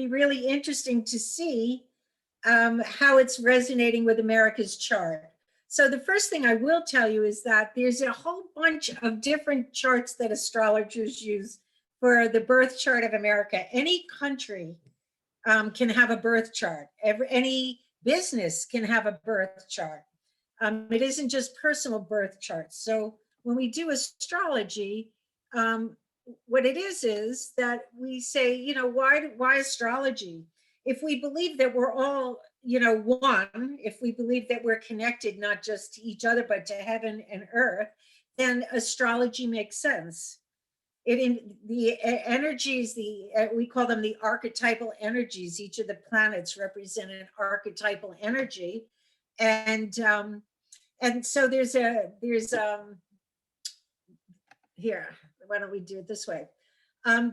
be really interesting to see how it's resonating with America's chart. So the first thing I will tell you is that there's a whole bunch of different charts that astrologers use for the birth chart of America. Any country can have a birth chart. Any business can have a birth chart. It isn't just personal birth charts. So when we do astrology, what it is that we say, why astrology? If we believe that we're all, one, if we believe that we're connected not just to each other but to heaven and earth, then astrology makes sense. The energies, we call them the archetypal energies. Each of the planets represent an archetypal energy, and so there's here. Why don't we do it this way?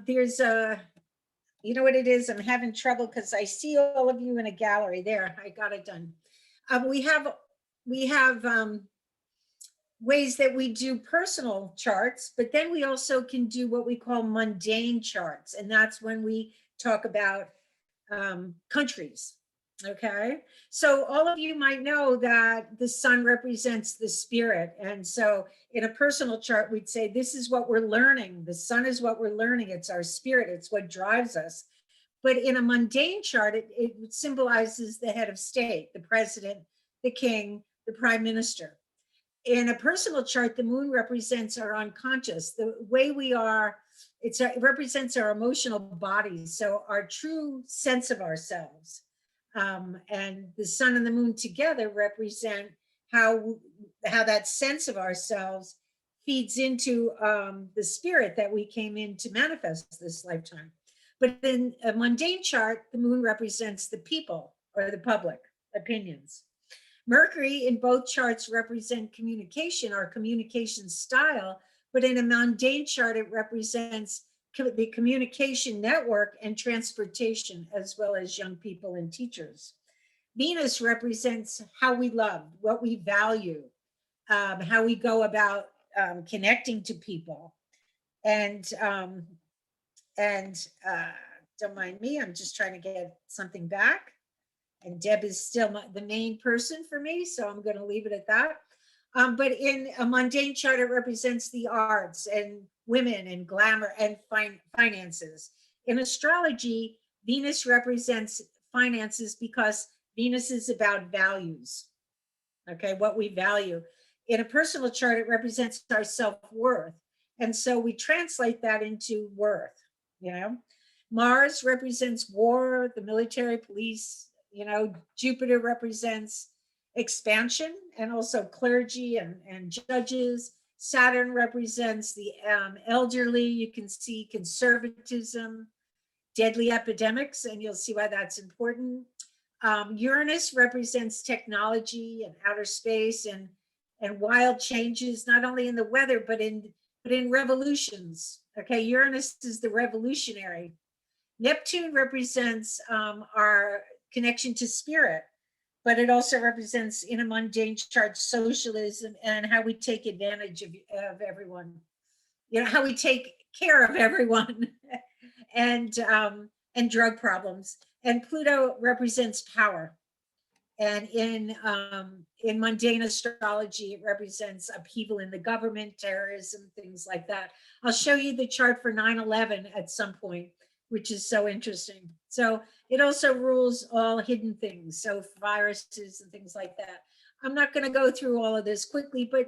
There's a, you know what it is? I'm having trouble because I see all of you in a gallery. There, I got it done. We have ways that we do personal charts, but then we also can do what we call mundane charts. And that's when we talk about countries. Okay. So all of you might know that the sun represents the spirit. And so in a personal chart, we'd say, this is what we're learning. The sun is what we're learning. It's our spirit. It's what drives us. But in a mundane chart, it symbolizes the head of state, the president, the king, the prime minister. In a personal chart, the moon represents our unconscious, the way we are. It represents our emotional bodies, so our true sense of ourselves. And the sun and the moon together represent how that sense of ourselves feeds into the spirit that we came in to manifest this lifetime. But in a mundane chart, the moon represents the people or the public opinions. Mercury in both charts represent communication, our communication style, but in a mundane chart, it represents the communication network and transportation, as well as young people and teachers. Venus represents how we love, what we value, how we go about connecting to people. And don't mind me, I'm just trying to get something back. And Deb is still the main person for me, so I'm going to leave it at that. But in a mundane chart, it represents the arts and women and glamour and finances. In astrology, Venus represents finances because Venus is about values, okay, what we value. In a personal chart, it represents our self-worth. And so we translate that into worth, Mars represents war, the military, police. Jupiter represents expansion and also clergy and judges. Saturn represents the elderly. You can see conservatism, deadly epidemics, and you'll see why that's important. Uranus represents technology and outer space and wild changes, not only in the weather, but in revolutions. Okay, Uranus is the revolutionary. Neptune represents our connection to spirit, but it also represents, in a mundane chart, socialism and how we take advantage of everyone, how we take care of everyone and drug problems. And Pluto represents power. And in mundane astrology, it represents upheaval in the government, terrorism, things like that. I'll show you the chart for 9/11 at some point, which is so interesting. So it also rules all hidden things, so viruses and things like that. I'm not going to go through all of this quickly, but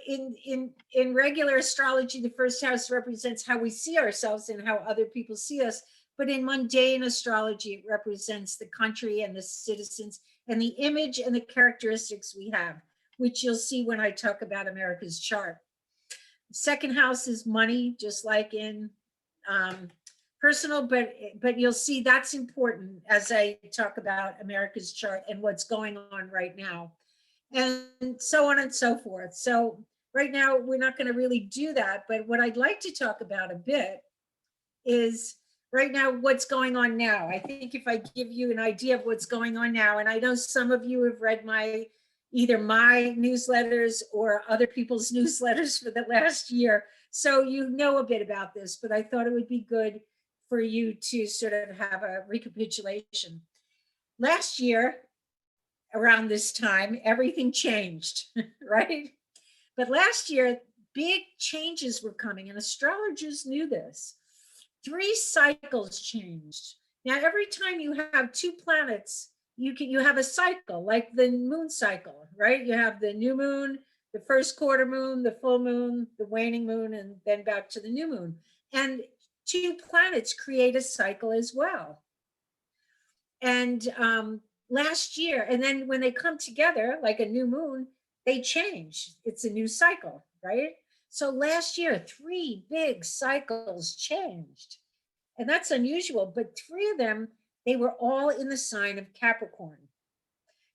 in regular astrology, the first house represents how we see ourselves and how other people see us. But in mundane astrology, it represents the country and the citizens and the image and the characteristics we have, which you'll see when I talk about America's chart. Second house is money, just like in personal, but you'll see that's important as I talk about America's chart and what's going on right now, and so on and so forth. So right now, we're not going to really do that, but what I'd like to talk about a bit is right now what's going on now. I think if I give you an idea of what's going on now, and I know some of you have read either my newsletters or other people's newsletters for the last year, so you know a bit about this, but I thought it would be good for you to sort of have a recapitulation. Last year, around this time, everything changed, right? But last year, big changes were coming, and astrologers knew this. 3 cycles changed. Now, every time you have 2 planets, you have a cycle, like the moon cycle, right? You have the new moon, the first quarter moon, the full moon, the waning moon, and then back to the new moon. And 2 planets create a cycle as well. And last year, and then when they come together, like a new moon, they change. It's a new cycle, right? So last year, 3 big cycles changed. And that's unusual, but 3 of them, they were all in the sign of Capricorn.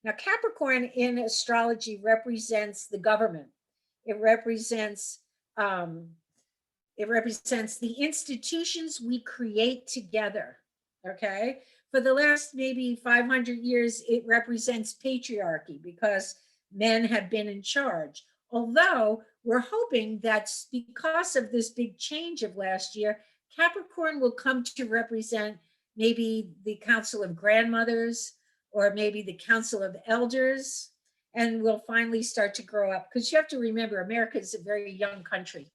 Now, Capricorn in astrology represents the government. It represents the institutions we create together. Okay. For the last maybe 500 years, it represents patriarchy because men have been in charge. Although we're hoping that because of this big change of last year, Capricorn will come to represent maybe the Council of Grandmothers or maybe the Council of Elders, and we'll finally start to grow up, because you have to remember, America is a very young country.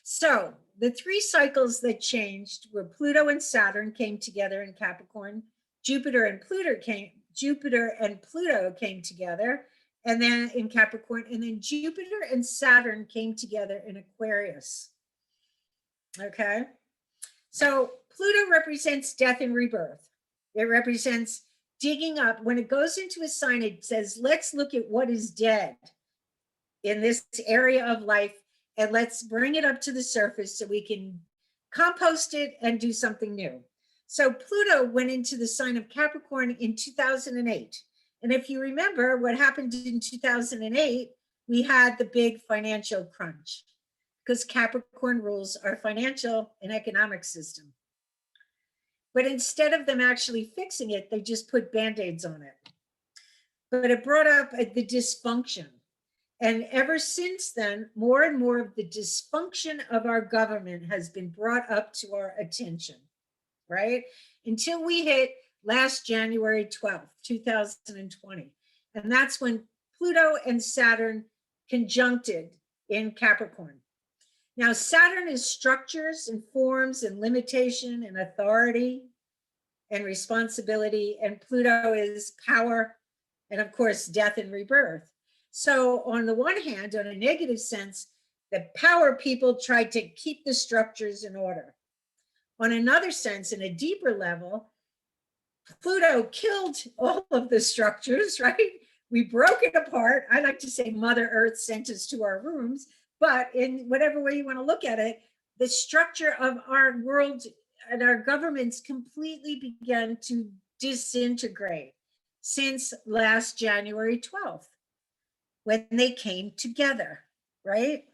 So the 3 cycles that changed were Pluto and Saturn came together in Capricorn, Jupiter and Pluto came together, and then in Capricorn, and then Jupiter and Saturn came together in Aquarius. Okay. So Pluto represents death and rebirth. It represents digging up. When it goes into a sign, it says, let's look at what is dead in this area of life, and let's bring it up to the surface so we can compost it and do something new. So Pluto went into the sign of Capricorn in 2008. And if you remember what happened in 2008, we had the big financial crunch, because Capricorn rules our financial and economic system. But instead of them actually fixing it, they just put Band-Aids on it. But it brought up the dysfunction. And ever since then, more and more of the dysfunction of our government has been brought up to our attention, right? Until we hit last January 12th, 2020. And that's when Pluto and Saturn conjuncted in Capricorn. Now, Saturn is structures and forms and limitation and authority and responsibility, and Pluto is power and, of course, death and rebirth. So on the one hand, on a negative sense, the power people tried to keep the structures in order. On another sense, in a deeper level, Pluto killed all of the structures, right? We broke it apart. I like to say Mother Earth sent us to our rooms, but in whatever way you want to look at it, the structure of our world and our governments completely began to disintegrate since last January 12th, when they came together, right?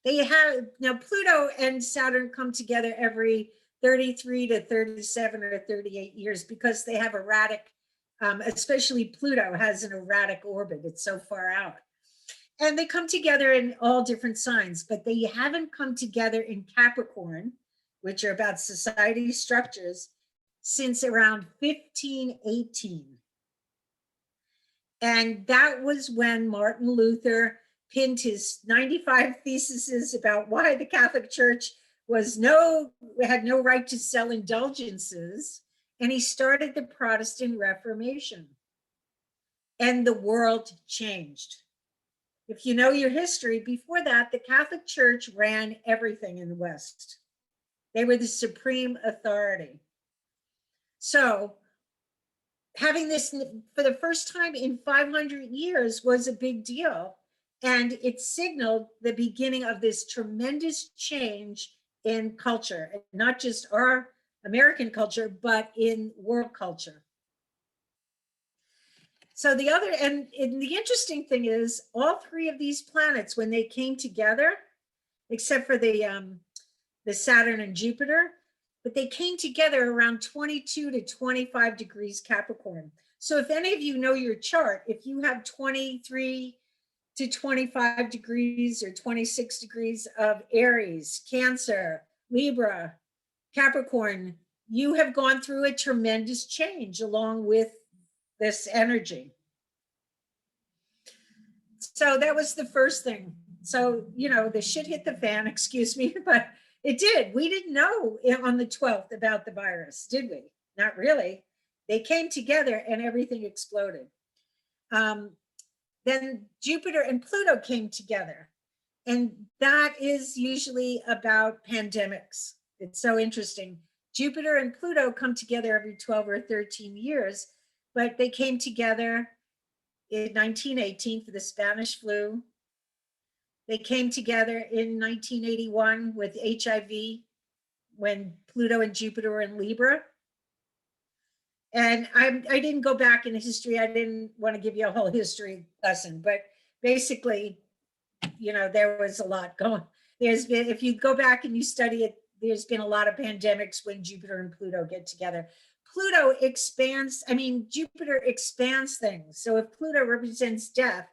They have, now Pluto and Saturn come together every 33 to 37 or 38 years because they have erratic, especially Pluto has an erratic orbit. It's so far out. And they come together in all different signs, but they haven't come together in Capricorn, which are about society structures, since around 1518. And that was when Martin Luther pinned his 95 theses about why the Catholic Church had no right to sell indulgences, and he started the Protestant Reformation. And the world changed. If you know your history, before that, the Catholic Church ran everything in the West. They were the supreme authority. So having this for the first time in 500 years was a big deal. And it signaled the beginning of this tremendous change in culture, not just our American culture, but in world culture. So the interesting thing is, all 3 of these planets, when they came together, except for the Saturn and Jupiter, but they came together around 22 to 25 degrees Capricorn. So if any of you know your chart, if you have 23 to 25 degrees or 26 degrees of Aries, Cancer, Libra, Capricorn, you have gone through a tremendous change along with this energy. So that was the first thing. So, the shit hit the fan, excuse me, but it did. We didn't know on the 12th about the virus, did we? Not really. They came together and everything exploded. Then Jupiter and Pluto came together. And that is usually about pandemics. It's so interesting. Jupiter and Pluto come together every 12 or 13 years, but they came together in 1918 for the Spanish flu. They came together in 1981 with HIV when Pluto and Jupiter were in Libra. And I didn't go back in history. I didn't want to give you a whole history lesson, but basically, there was a lot going. There's been, if you go back and you study it, there's been a lot of pandemics when Jupiter and Pluto get together. Pluto expands, Jupiter expands things. So if Pluto represents death,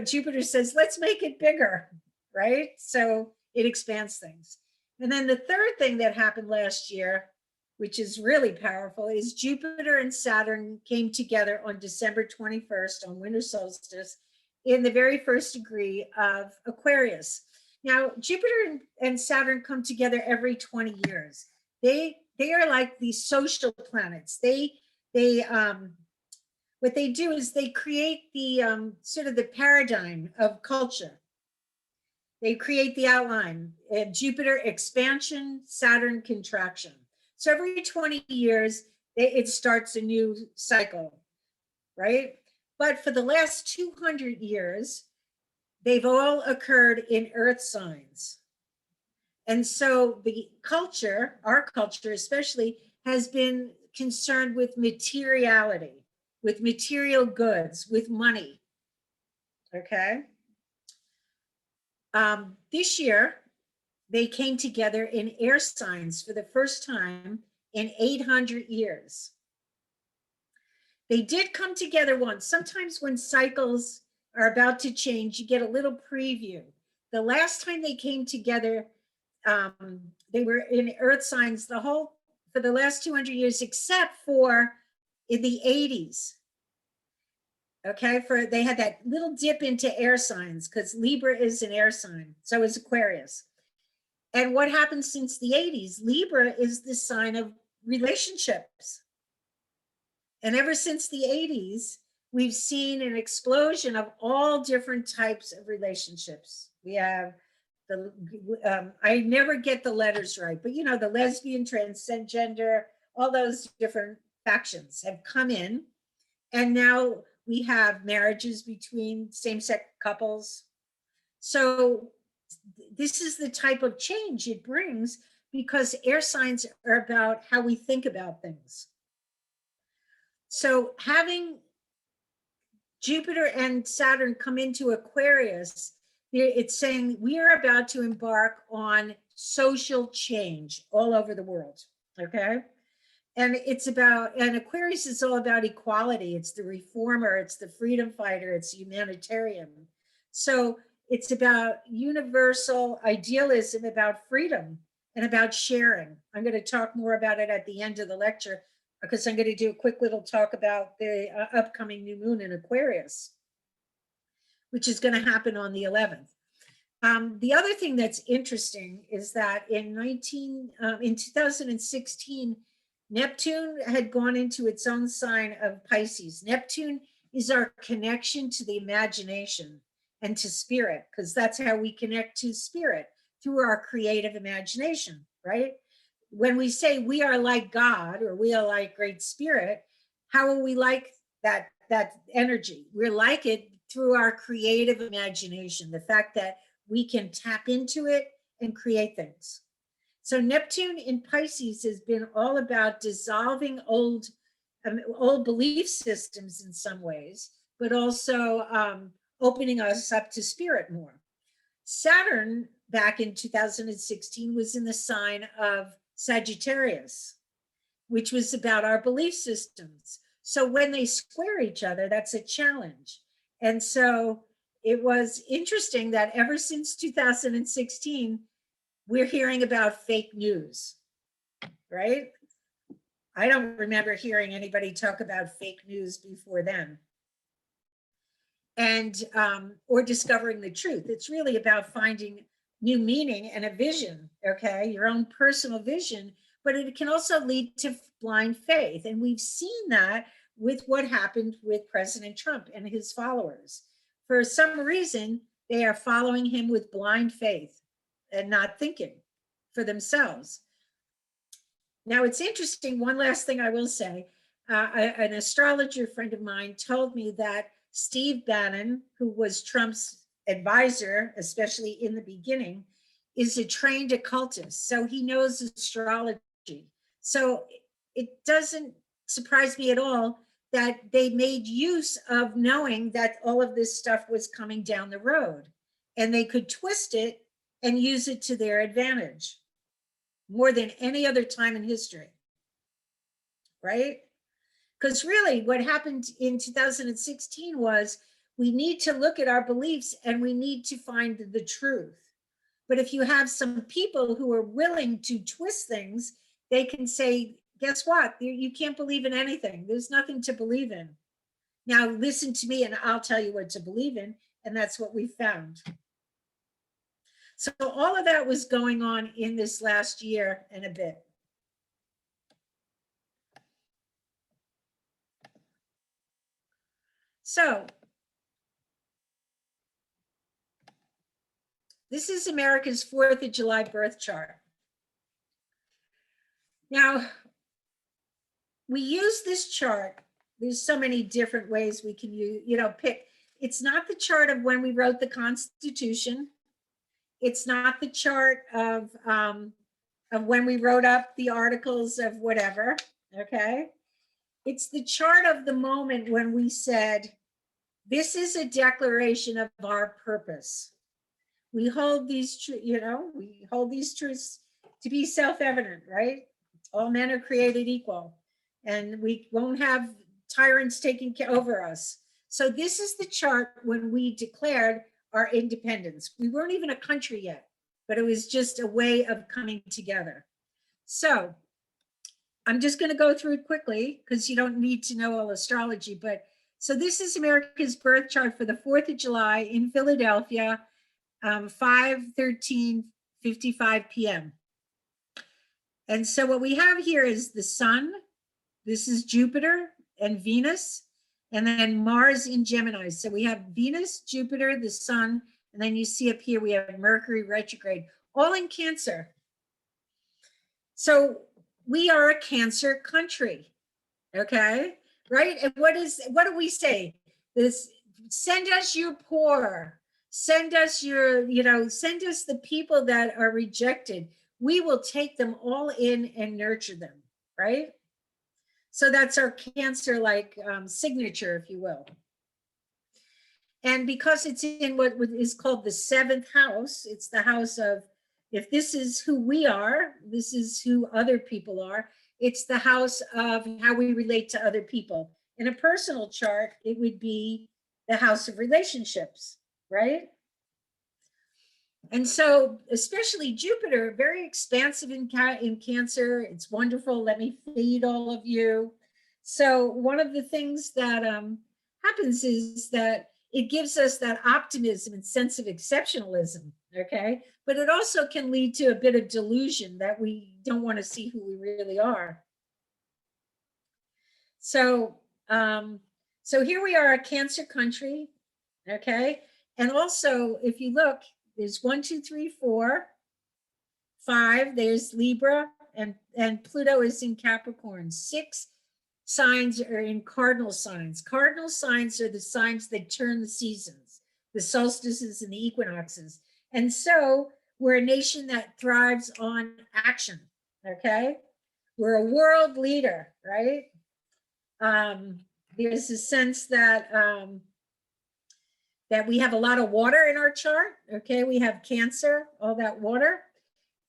Jupiter says, let's make it bigger, right? So it expands things. And then the third thing that happened last year, which is really powerful, is Jupiter and Saturn came together on December 21st on winter solstice in the very first degree of Aquarius. Now, Jupiter and Saturn come together every 20 years. They are like these social planets. What they do is they create the sort of the paradigm of culture. They create the outline. Jupiter expansion, Saturn contraction. So every 20 years, it starts a new cycle, right? But for the last 200 years, they've all occurred in earth signs. And so the culture, our culture especially, has been concerned with materiality, with material goods, with money. Okay. This year, they came together in air signs for the first time in 800 years. They did come together once. Sometimes when cycles are about to change, you get a little preview. The last time they came together, they were in earth signs for the last 200 years, except for in the 80s. Okay, they had that little dip into air signs because Libra is an air sign. So is Aquarius. And what happened since the 80s? Libra is the sign of relationships. And ever since the 80s, we've seen an explosion of all different types of relationships. We have I never get the letters right, but the lesbian, transgender, all those different factions have come in. And now we have marriages between same-sex couples. So this is the type of change it brings because air signs are about how we think about things. So having Jupiter and Saturn come into Aquarius, it's saying we are about to embark on social change all over the world, okay? And Aquarius is all about equality. It's the reformer, it's the freedom fighter, it's humanitarian. So it's about universal idealism, about freedom, and about sharing. I'm going to talk more about it at the end of the lecture because I'm going to do a quick little talk about the upcoming new moon in Aquarius, which is going to happen on the 11th. The other thing that's interesting is that in 2016, Neptune had gone into its own sign of Pisces. Neptune is our connection to the imagination and to spirit, because that's how we connect to spirit, through our creative imagination, right? When we say we are like God or we are like Great Spirit, how are we like that energy? We're like it through our creative imagination, the fact that we can tap into it and create things. So Neptune in Pisces has been all about dissolving old belief systems in some ways, but also opening us up to spirit more. Saturn back in 2016 was in the sign of Sagittarius, which was about our belief systems. So when they square each other, that's a challenge. And so it was interesting that ever since 2016, we're hearing about fake news. right? I don't remember hearing anybody talk about fake news before then. And or discovering the truth. It's really about finding new meaning and a vision, okay, your own personal vision, but it can also lead to blind faith. And we've seen that with what happened with President Trump and his followers. For some reason, they are following him with blind faith and not thinking for themselves. Now, it's interesting. One last thing I will say, an astrologer friend of mine told me that Steve Bannon, who was Trump's advisor, especially in the beginning, is a trained occultist. So he knows astrology. So it doesn't surprise me at all that they made use of knowing that all of this stuff was coming down the road, and they could twist it and use it to their advantage more than any other time in history, right? Because really what happened in 2016 was we need to look at our beliefs and we need to find the truth. But if you have some people who are willing to twist things, they can say, guess what? You can't believe in anything. There's nothing to believe in. Now listen to me and I'll tell you what to believe in. And that's what we found. So all of that was going on in this last year and a bit. So this is America's 4th of July birth chart. Now, we use this chart. There's so many different ways we can use, pick. It's not the chart of when we wrote the Constitution. It's not the chart of when we wrote up the articles of whatever, okay? It's the chart of the moment when we said, this is a declaration of our purpose. We hold these, we hold these truths to be self-evident, right? All men are created equal, and we won't have tyrants taking over us. So this is the chart when we declared our independence. We weren't even a country yet, but it was just a way of coming together. So I'm just going to go through it quickly because you don't need to know all astrology. But so this is America's birth chart for the 4th of July in Philadelphia, 5:13:55 p.m. And so what we have here is the sun. This is Jupiter and Venus, and then Mars in Gemini. So we have Venus, Jupiter, the sun, and then you see up here we have Mercury retrograde, all in Cancer. So we are a Cancer country, okay? Right? And what do we say? This, send us your poor, send us your, send us the people that are rejected. We will take them all in and nurture them, right? So that's our Cancer signature, if you will. And because it's in what is called the 7th house, it's the house of, if this is who we are, this is who other people are, it's the house of how we relate to other people. In a personal chart, it would be the house of relationships, right? And so, especially Jupiter, very expansive in Cancer. It's wonderful. Let me feed all of you. So one of the things that happens is that it gives us that optimism and sense of exceptionalism, okay? But it also can lead to a bit of delusion that we don't want to see who we really are. So, so here we are, a Cancer country, okay? And also, if you look, there's 1, 2, 3, 4, 5. There's Libra, and Pluto is in Capricorn. 6 signs are in cardinal signs. Cardinal signs are the signs that turn the seasons, the solstices and the equinoxes. And so we're a nation that thrives on action, okay? We're a world leader, right? There's a sense that that we have a lot of water in our chart, okay? We have Cancer, all that water.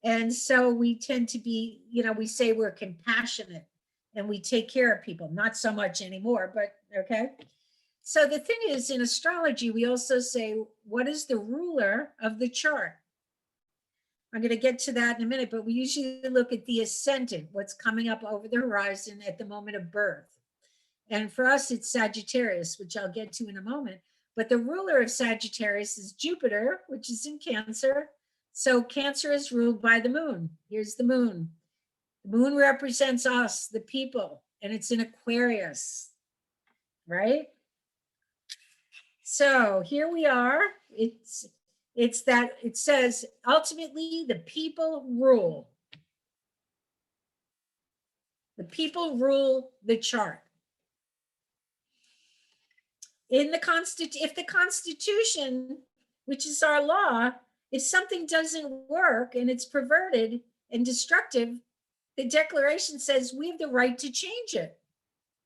And so we tend to be, we say we're compassionate and we take care of people, not so much anymore, but okay. So the thing is, in astrology, we also say, what is the ruler of the chart? I'm going to get to that in a minute, but we usually look at the ascendant, what's coming up over the horizon at the moment of birth. And for us, it's Sagittarius, which I'll get to in a moment. But the ruler of Sagittarius is Jupiter, which is in Cancer. So Cancer is ruled by the moon. Here's the moon. The moon represents us, the people, and it's in Aquarius, right? So here we are. It's that it says ultimately the people rule. The people rule the chart. In the if the Constitution, which is our law, if something doesn't work and it's perverted and destructive, the Declaration says we have the right to change it.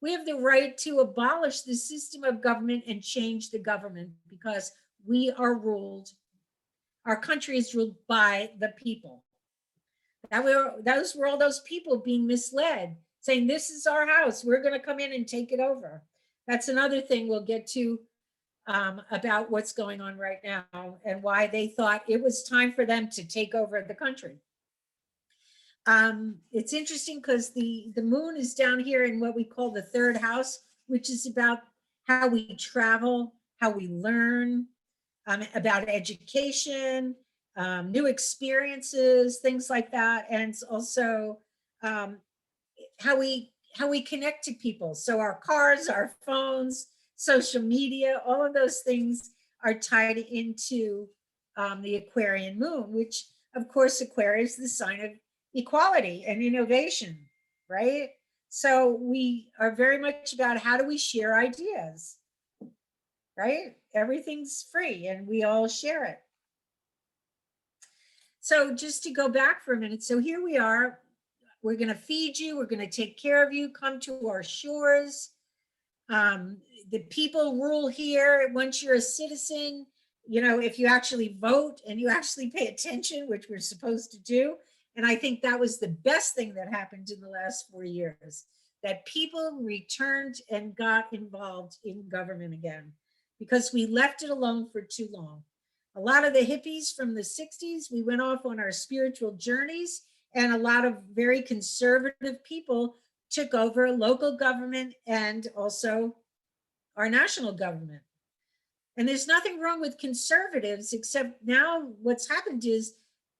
We have the right to abolish the system of government and change the government because we are ruled, our country is ruled by the people. Those were all those people being misled, saying, this is our house, we're going to come in and take it over. That's another thing we'll get to about what's going on right now and why they thought it was time for them to take over the country. It's interesting because the moon is down here in what we call the third house, which is about how we travel, how we learn, about education, new experiences, things like that, and also how we connect to people. So our cars, our phones, social media, all of those things are tied into the Aquarian moon, which of course Aquarius is the sign of equality and innovation, right? So we are very much about how do we share ideas, right? Everything's free and we all share it. So just to go back for a minute, so here we are. We're going to feed you. We're going to take care of you. Come to our shores. The people rule here. Once you're a citizen, you know, if you actually vote and you actually pay attention, which we're supposed to do. And I think that was the best thing that happened in the last 4 years, that people returned and got involved in government again, because we left it alone for too long. A lot of the hippies from the 60s, we went off on our spiritual journeys, and a lot of very conservative people took over local government and also our national government. And there's nothing wrong with conservatives, except now what's happened is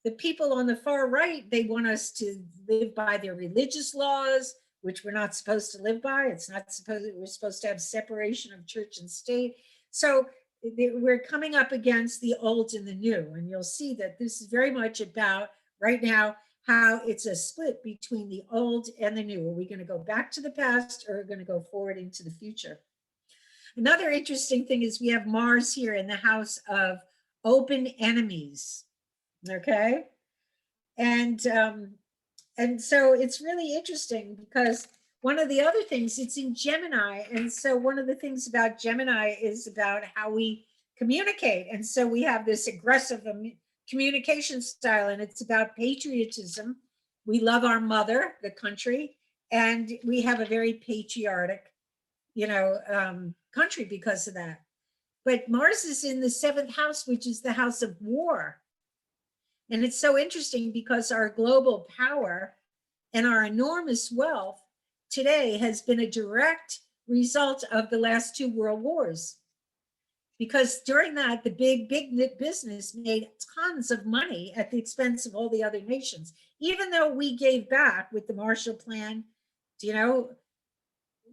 the people on the far right, they want us to live by their religious laws, which we're not supposed to live by. It's not supposed, we're supposed to have separation of church and state. So we're coming up against the old and the new. And you'll see that this is very much about right now how it's a split between the old and the new. Are we going to go back to the past or are we going to go forward into the future? Another interesting thing is we have Mars here in the house of open enemies. Okay. And so it's really interesting because one of the other things, it's in Gemini. And so one of the things about Gemini is about how we communicate. And so we have this aggressive communication style, and it's about patriotism. We love our mother, the country, and we have a very patriotic, country because of that. But Mars is in the 7th house, which is the house of war. And it's so interesting because our global power and our enormous wealth today has been a direct result of the last 2 world wars. Because during that, the big business made tons of money at the expense of all the other nations. Even though we gave back with the Marshall Plan,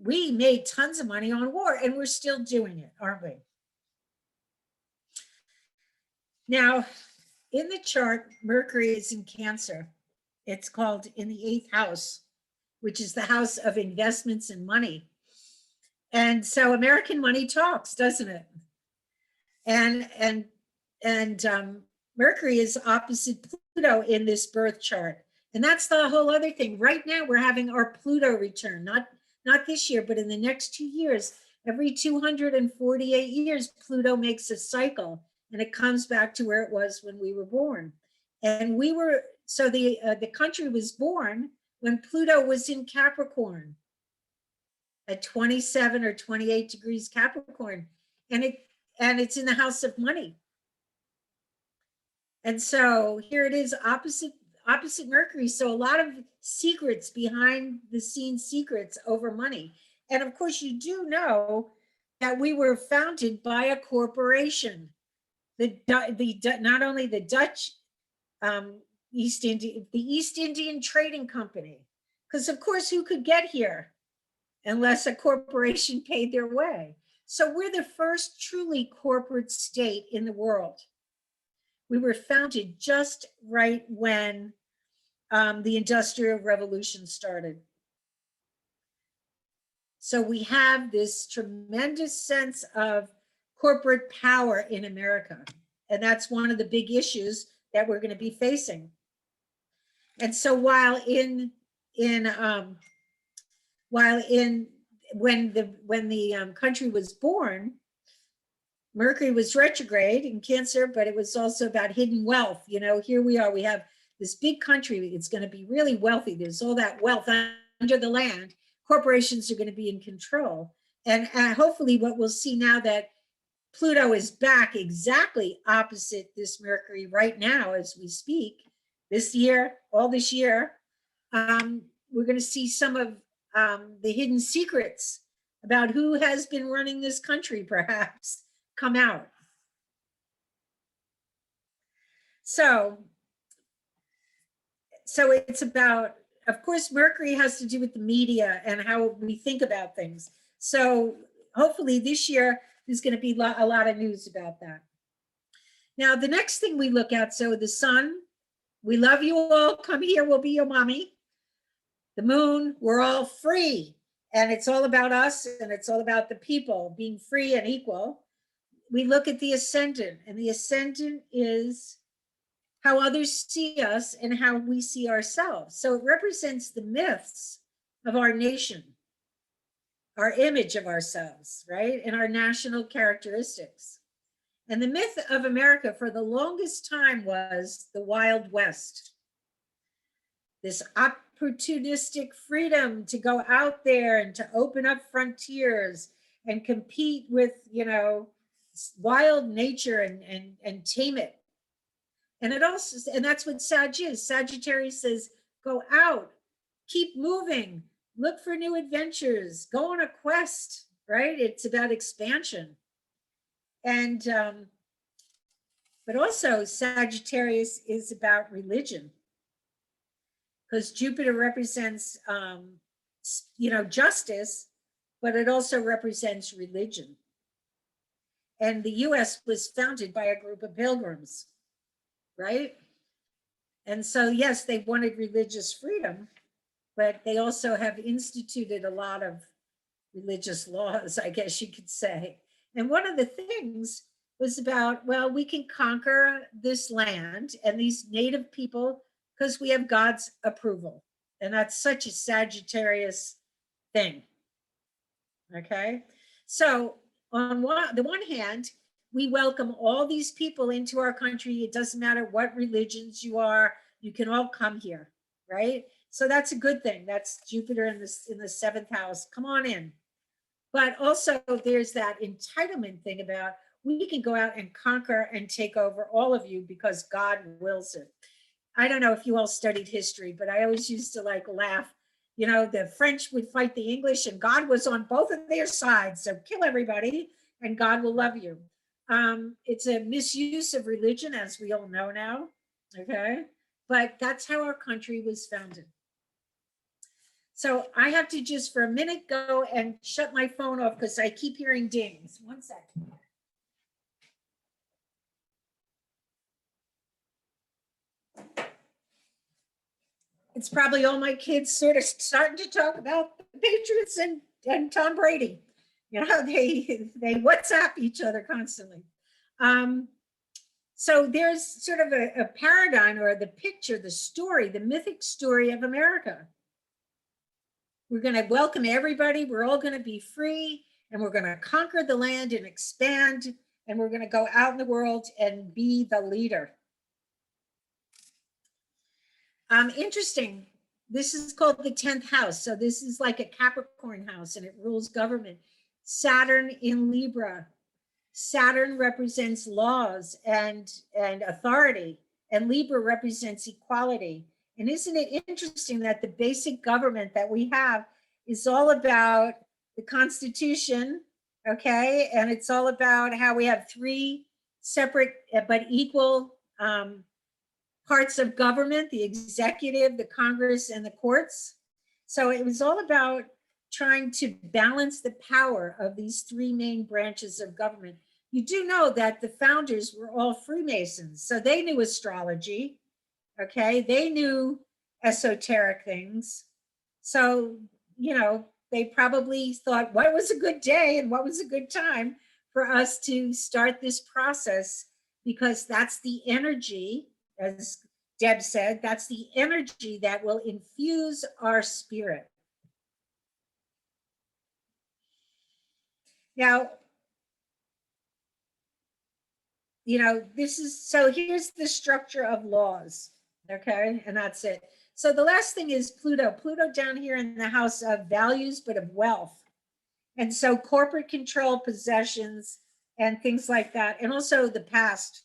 we made tons of money on war, and we're still doing it, aren't we? Now, in the chart, Mercury is in Cancer. It's called in the 8th house, which is the house of investments and money. And so American money talks, doesn't it? And Mercury is opposite Pluto in this birth chart. And that's the whole other thing. Right now, we're having our Pluto return, not this year, but in the next 2 years. Every 248 years, Pluto makes a cycle, and it comes back to where it was when we were born. And the country was born when Pluto was in Capricorn at 27 or 28 degrees Capricorn. And it's in the house of money. And so here it is, opposite Mercury. So a lot of secrets, behind the scenes secrets over money. And of course, you do know that we were founded by a corporation. Not only the Dutch the East Indian Trading Company, because of course, who could get here unless a corporation paid their way? So we're the first truly corporate state in the world. We were founded just right when the Industrial Revolution started. So we have this tremendous sense of corporate power in America. And that's one of the big issues that we're going to be facing. And so while in when the country was born, Mercury was retrograde in Cancer, but it was also about hidden wealth. You know, here we are, we have this big country. It's going to be really wealthy. There's all that wealth under the land. Corporations are going to be in control. And hopefully what we'll see now that Pluto is back exactly opposite this Mercury right now as we speak, this year, all this year, we're going to see some of the hidden secrets about who has been running this country, perhaps, come out. So it's about, of course, Mercury has to do with the media and how we think about things. So hopefully this year there's going to be a lot of news about that. Now, the next thing we look at, so the sun, we love you all, come here, we'll be your mommy. The moon, we're all free. And it's all about us, and it's all about the people being free and equal. We look at the ascendant, and the ascendant is how others see us and how we see ourselves. So it represents the myths of our nation, our image of ourselves, right? And our national characteristics. And the myth of America for the longest time was the Wild West. This opportunistic freedom to go out there and to open up frontiers and compete with, you know, wild nature and tame it. And it also, and that's what Sag is. Sagittarius says, go out, keep moving, look for new adventures, go on a quest, right? It's about expansion. And, but also Sagittarius is about religion, because Jupiter represents, you know, justice, but it also represents religion. And the US was founded by a group of pilgrims, right? And so, yes, they wanted religious freedom, but they also have instituted a lot of religious laws, I guess you could say. And one of the things was about, well, we can conquer this land and these native people because we have God's approval. And that's such a Sagittarius thing. Okay. So on the one hand, we welcome all these people into our country. It doesn't matter what religions you are, you can all come here, right? So that's a good thing. That's Jupiter in the seventh house. Come on in. But also there's that entitlement thing about, we can go out and conquer and take over all of you because God wills it. I don't know if you all studied history, but I always used to like laugh. You know, the French would fight the English and God was on both of their sides. So kill everybody and God will love you. It's a misuse of religion, as we all know now. Okay. But that's how our country was founded. So I have to just for a minute go and shut my phone off because I keep hearing dings. 1 second. It's probably all my kids sort of starting to talk about the Patriots and Tom Brady. You know, they WhatsApp each other constantly. So there's sort of a paradigm or the picture, the story, the mythic story of America. We're going to welcome everybody. We're all going to be free and we're going to conquer the land and expand. And we're going to go out in the world and be the leader. Interesting. This is called the 10th house. So this is like a Capricorn house and it rules government. Saturn in Libra. Saturn represents laws and authority and Libra represents equality. And isn't it interesting that the basic government that we have is all about the Constitution, okay? And it's all about how we have three separate but equal parts of government, the executive, the Congress, and the courts. So it was all about trying to balance the power of these three main branches of government. You do know that the founders were all Freemasons, so they knew astrology, okay? They knew esoteric things. So, they probably thought what was a good day and what was a good time for us to start this process, because that's the energy, as Deb said, that's the energy that will infuse our spirit. Now, this is, so here's the structure of laws, okay? And that's it. So the last thing is Pluto. Pluto down here in the house of values, but of wealth. And so corporate control, possessions, and things like that. And also the past,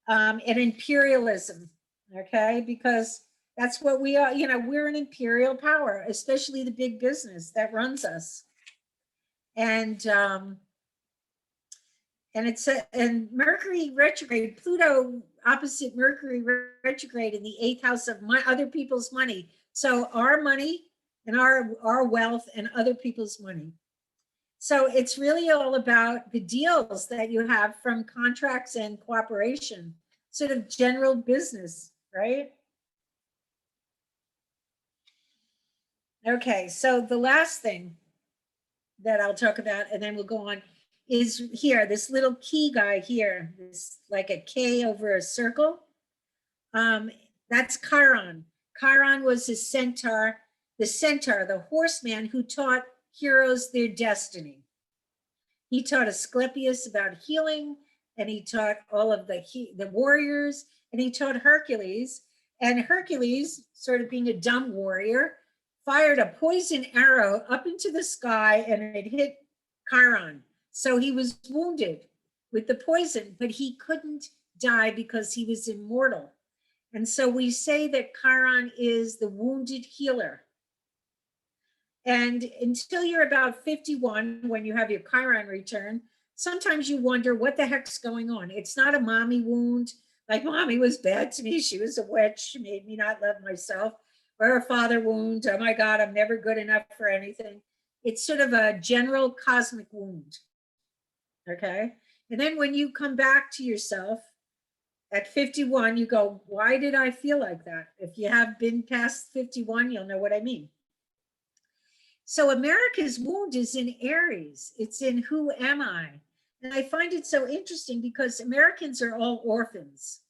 and imperialism, okay? Because that's what we are, we're an imperial power, especially the big business that runs us. And and Mercury retrograde, Pluto opposite Mercury retrograde in the 8th house of other people's money. So our money and our wealth and other people's money. So it's really all about the deals that you have from contracts and cooperation, sort of general business, right? Okay, so the last thing that I'll talk about, and then we'll go on, is here, this little key guy here, this like a K over a circle. That's Chiron. Chiron was a centaur, the horseman who taught heroes their destiny. He taught Asclepius about healing, and he taught all of the warriors, and he taught Hercules. And Hercules, sort of being a dumb warrior, fired a poison arrow up into the sky, and it hit Chiron. So he was wounded with the poison, but he couldn't die because he was immortal. And so we say that Chiron is the wounded healer. And until you're about 51, when you have your Chiron return, sometimes you wonder what the heck's going on. It's not a mommy wound, like mommy was bad to me, she was a witch, she made me not love myself, or a father wound, oh my God, I'm never good enough for anything. It's sort of a general cosmic wound, okay? And then when you come back to yourself at 51, you go, why did I feel like that? If you have been past 51, you'll know what I mean. So America's wound is in Aries. It's in who am I? And I find it so interesting because Americans are all orphans.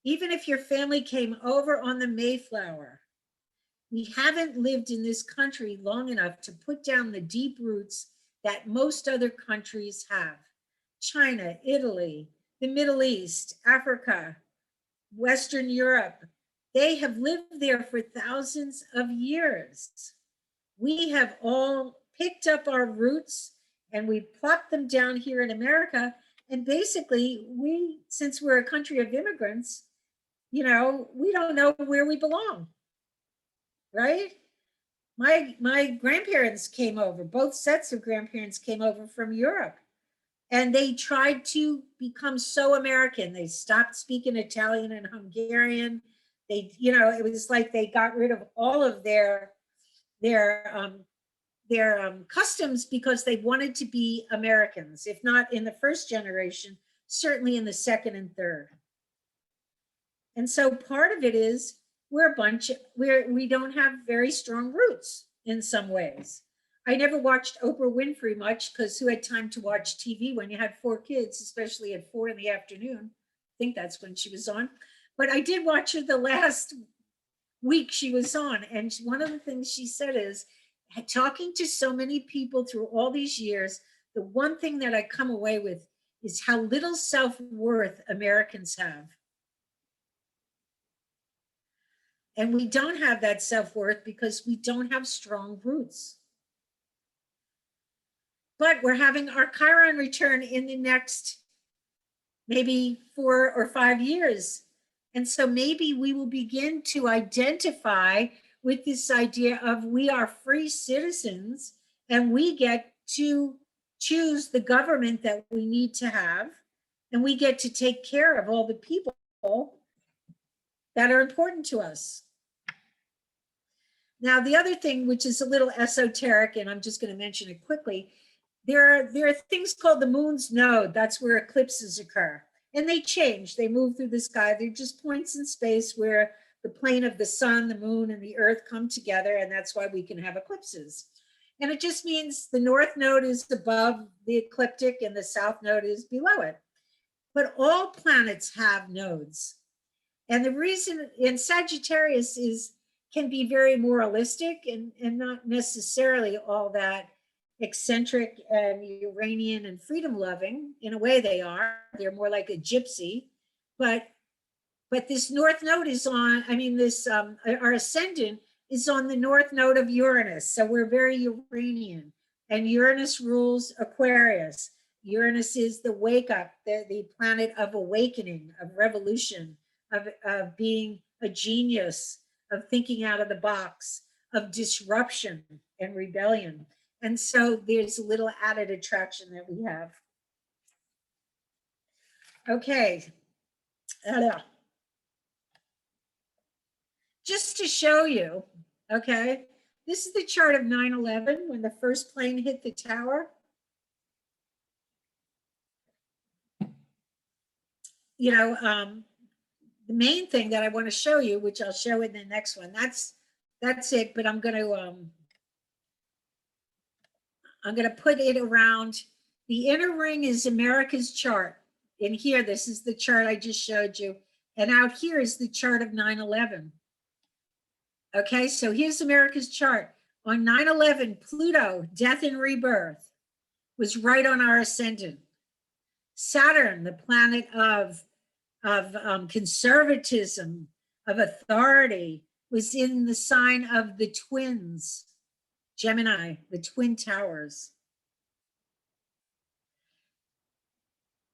Even if your family came over on the Mayflower, we haven't lived in this country long enough to put down the deep roots that most other countries have. China, Italy, the Middle East, Africa, Western Europe, they have lived there for thousands of years. We have all picked up our roots and we plopped them down here in America. And basically, since we're a country of immigrants, we don't know where we belong, right? My grandparents came over, both sets of grandparents came over from Europe, and they tried to become so American. They stopped speaking Italian and Hungarian. It was like they got rid of all of their customs because they wanted to be Americans, if not in the first generation, certainly in the second and third. And so part of it is we don't have very strong roots in some ways. I never watched Oprah Winfrey much because who had time to watch TV when you had 4 kids, especially at 4 in the afternoon? I think that's when she was on. But I did watch her the last week she was on. And one of the things she said is, talking to so many people through all these years, the one thing that I come away with is how little self-worth Americans have. And we don't have that self-worth because we don't have strong roots. But we're having our Chiron return in the next maybe 4 or 5 years. And so maybe we will begin to identify with this idea of we are free citizens and we get to choose the government that we need to have, and we get to take care of all the people that are important to us. Now, the other thing, which is a little esoteric, and I'm just going to mention it quickly, there are things called the moon's node. That's where eclipses occur. And they change, they move through the sky. They're just points in space where the plane of the sun, the moon, and the earth come together, and that's why we can have eclipses. And it just means the north node is above the ecliptic and the south node is below it. But all planets have nodes. And the reason in Sagittarius is can be very moralistic and not necessarily all that eccentric and Uranian and freedom loving. In a way they are. They're more like a gypsy. But this north node is on, I mean, this our ascendant is on the north node of Uranus. So we're very Uranian. And Uranus rules Aquarius. Uranus is the wake up, the planet of awakening, of revolution, of being a genius, of thinking out of the box, of disruption and rebellion. And so there's a little added attraction that we have. Okay. Just to show you, okay, this is the chart of 9/11 when the first plane hit the tower. You know, the main thing that I want to show you, which I'll show in the next one, that's it. But I'm going to put it around. The inner ring is America's chart. In here, this is the chart I just showed you. And out here is the chart of 9/11. Okay, so here's America's chart. On 9/11, Pluto, death and rebirth, was right on our ascendant. Saturn, the planet of conservatism, of authority, was in the sign of the twins, Gemini, the twin towers.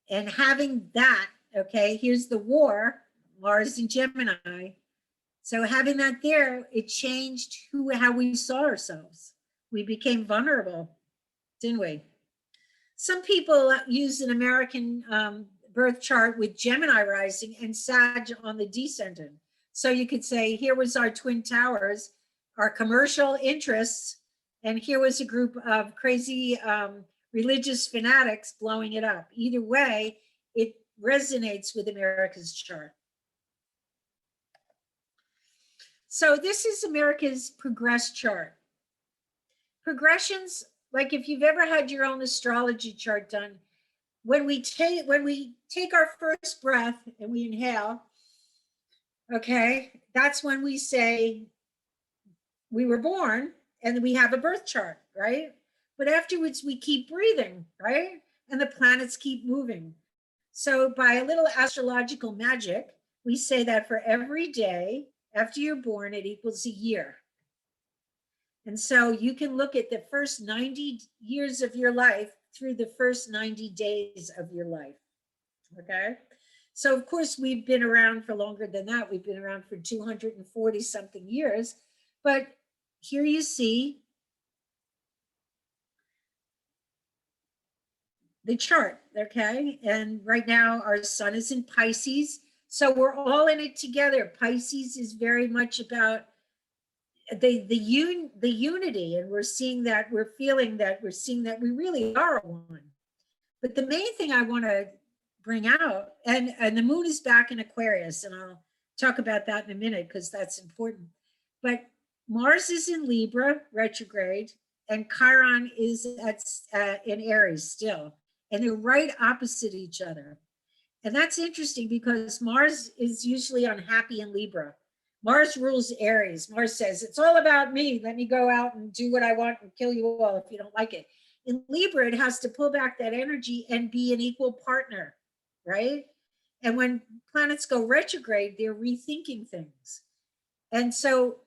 And having that, okay, here's the war, Mars and Gemini. So having that there, it changed how we saw ourselves. We became vulnerable, didn't we? Some people use an American birth chart with Gemini rising and Sag on the descendant. So you could say, here was our twin towers, our commercial interests, and here was a group of crazy religious fanatics blowing it up. Either way, it resonates with America's chart. So this is America's progress chart. Progressions, like if you've ever had your own astrology chart done, when we take our first breath and we inhale, okay, that's when we say we were born and we have a birth chart, right? But afterwards we keep breathing, right? And the planets keep moving. So by a little astrological magic, we say that for every day after you're born, it equals a year. And so you can look at the first 90 years of your life through the first 90 days of your life. Okay. So of course we've been around for longer than that. We've been around for 240 something years, but here you see the chart. Okay. And right now our sun is in Pisces. So we're all in it together. Pisces is very much about the unity, and we're seeing that, we're feeling that, we're seeing that we really are one. But the main thing I want to bring out, and the moon is back in Aquarius, and I'll talk about that in a minute because that's important. But Mars is in Libra retrograde, and Chiron is in Aries still, and they're right opposite each other. And that's interesting because Mars is usually unhappy in Libra. Mars rules Aries. Mars says, it's all about me. Let me go out and do what I want and kill you all if you don't like it. In Libra, it has to pull back that energy and be an equal partner, right? And when planets go retrograde, they're rethinking things. And so,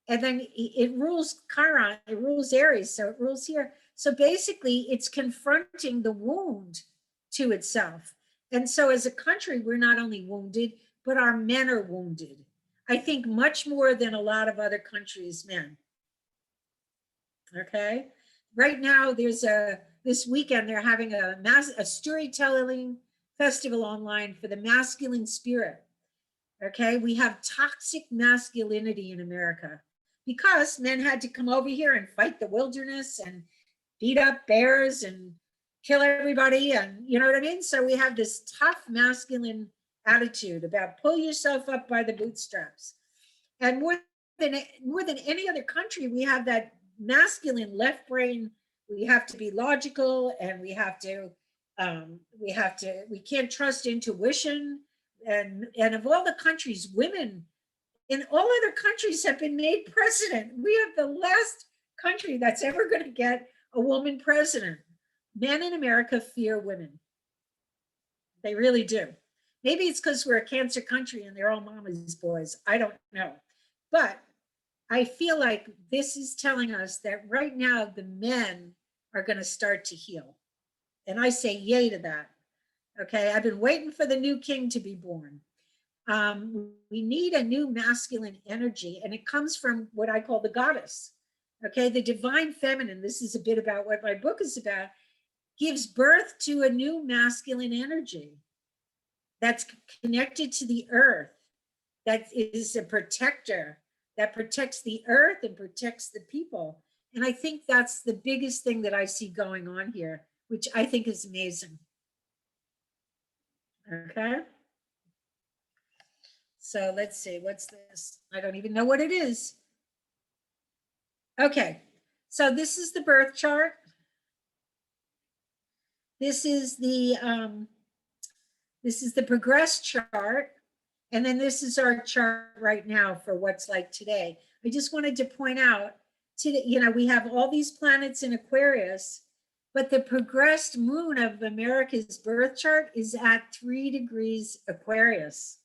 and then it rules Chiron, it rules Aries, so it rules here. So basically, it's confronting the wound to itself. And so as a country, we're not only wounded, but our men are wounded. I think much more than a lot of other countries' men. Okay. Right now, this weekend, they're having a storytelling festival online for the masculine spirit. Okay. We have toxic masculinity in America because men had to come over here and fight the wilderness and beat up bears and kill everybody. And you know what I mean? So we have this tough masculine attitude about pull yourself up by the bootstraps. And more than any other country, we have that masculine left brain. We have to be logical, and we can't trust intuition. And of all the countries, women in all other countries have been made president. We have the last country that's ever going to get a woman president. Men in America fear women. They really do. Maybe it's because we're a cancer country and they're all mama's boys. I don't know. But I feel like this is telling us that right now the men are going to start to heal. And I say yay to that. Okay. I've been waiting for the new king to be born. We need a new masculine energy, and it comes from what I call the goddess. Okay. The divine feminine. This is a bit about what my book is about, gives birth to a new masculine energy that's connected to the earth, that is a protector, that protects the earth and protects the people. And I think that's the biggest thing that I see going on here, which I think is amazing. Okay. So let's see, what's this? I don't even know what it is. Okay. So this is the birth chart. This is the progress chart. And then this is our chart right now for what's like today. I just wanted to point out, we have all these planets in Aquarius, but the progressed moon of America's birth chart is at 3 degrees Aquarius,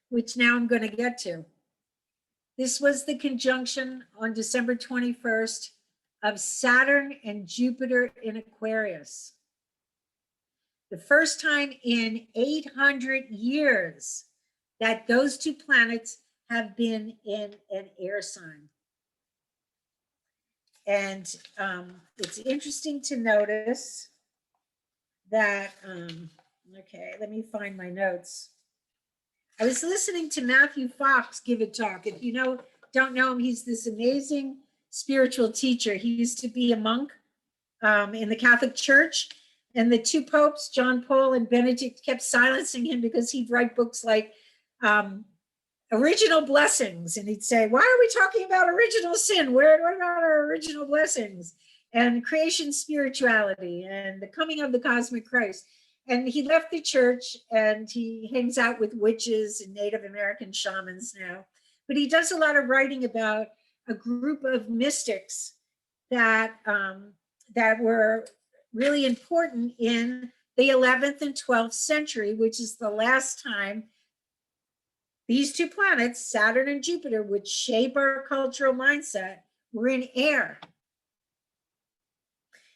which now I'm going to get to. This was the conjunction on December 21st of Saturn and Jupiter in Aquarius. The first time in 800 years that those two planets have been in an air sign. And it's interesting to notice that, okay, let me find my notes. I was listening to Matthew Fox give a talk. If you don't know him, he's this amazing spiritual teacher. He used to be a monk in the Catholic Church. And the two popes, John Paul and Benedict, kept silencing him because he'd write books like Original Blessings. And he'd say, why are we talking about original sin? What about our original blessings? And creation spirituality and the coming of the cosmic Christ. And he left the church and he hangs out with witches and Native American shamans now. But he does a lot of writing about a group of mystics that were really important in the 11th and 12th century, which is the last time these two planets, Saturn and Jupiter, which shape our cultural mindset, were in air.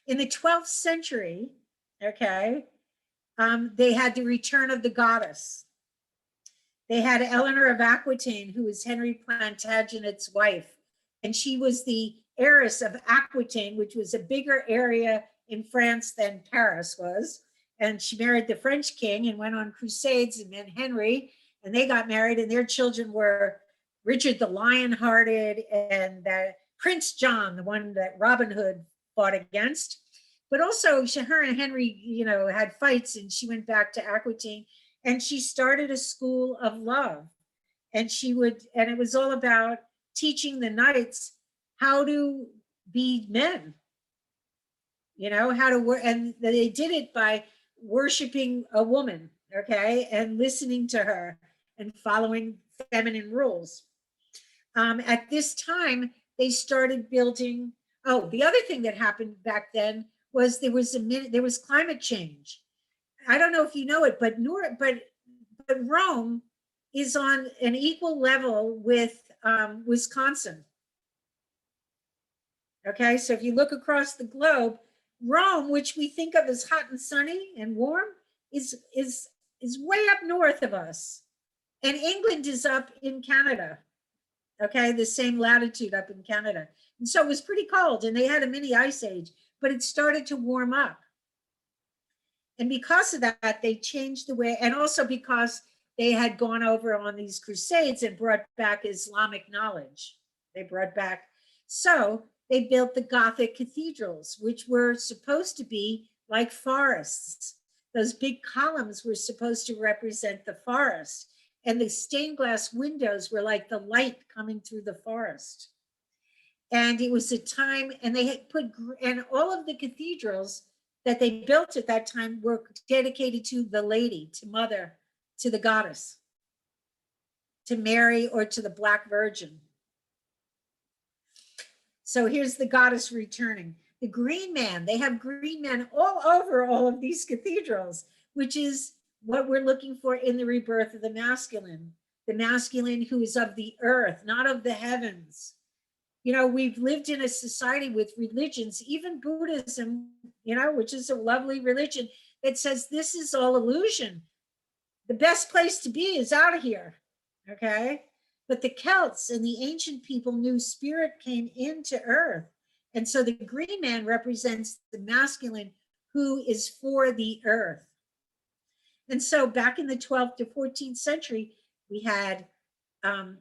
In the 12th century, okay, they had the return of the goddess. They had Eleanor of Aquitaine, who was Henry Plantagenet's wife, and she was the heiress of Aquitaine, which was a bigger area in France than Paris was. And she married the French king and went on crusades and met Henry, and they got married, and their children were Richard the Lion-Hearted and Prince John, the one that Robin Hood fought against. But also her and Henry, had fights, and she went back to Aquitaine and she started a school of love. And it was all about teaching the knights how to be men, how to work. And they did it by worshiping a woman, okay, and listening to her and following feminine rules. At this time, they started building. Oh, the other thing that happened back then was there was climate change. I don't know if you know it, but Rome is on an equal level with Wisconsin. Okay, so if you look across the globe, Rome, which we think of as hot and sunny and warm, is way up north of us. And England is up in Canada. Okay, the same latitude up in Canada. And so it was pretty cold, and they had a mini ice age, but it started to warm up. And because of that, they changed the way, and also because they had gone over on these crusades and brought back Islamic knowledge. They brought back, so they built the Gothic cathedrals, which were supposed to be like forests. Those big columns were supposed to represent the forest, and the stained glass windows were like the light coming through the forest. And it was a time, and they had put, and all of the cathedrals that they built at that time were dedicated to the lady, to mother, to the goddess, to Mary, or to the Black Virgin. So here's the goddess returning. The green man, they have green men all over all of these cathedrals, which is what we're looking for in the rebirth of the masculine who is of the earth, not of the heavens. You know, we've lived in a society with religions, even Buddhism, you know, which is a lovely religion, that says this is all illusion. The best place to be is out of here. Okay. But the Celts and the ancient people knew spirit came into earth. And so the green man represents the masculine who is for the earth. And so back in the 12th to 14th century, we had, the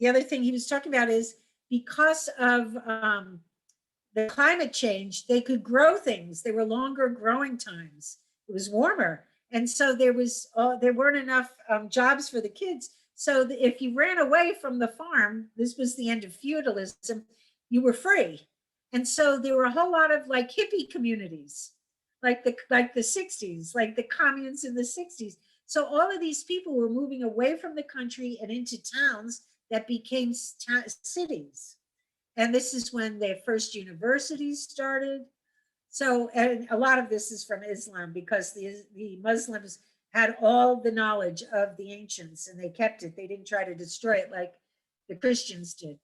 other thing he was talking about is because of the climate change, they could grow things. There were longer growing times. It was warmer. And so there weren't enough jobs for the kids. So if you ran away from the farm, this was the end of feudalism, you were free. And so there were a whole lot of like hippie communities, like the 60s, like the communes in the 60s. So all of these people were moving away from the country and into towns that became cities. And this is when their first universities started. So, and a lot of this is from Islam because the Muslims had all the knowledge of the ancients and they kept it. They didn't try to destroy it like the Christians did.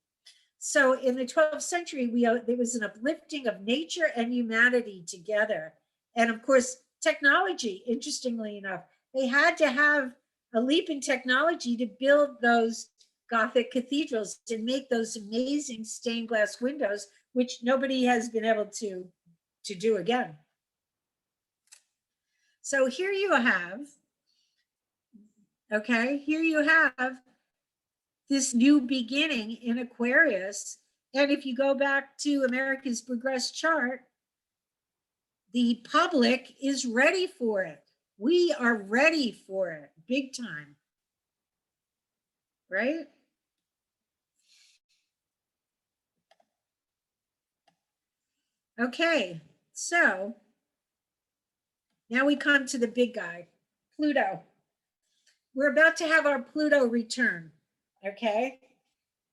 So in the 12th century, there was an uplifting of nature and humanity together. And of course, technology, interestingly enough, they had to have a leap in technology to build those Gothic cathedrals and make those amazing stained glass windows, which nobody has been able to do again. So here you have, this new beginning in Aquarius. And if you go back to America's Progress chart, the public is ready for it. We are ready for it, big time. Right? Okay, so now we come to the big guy, Pluto. We're about to have our Pluto return, okay?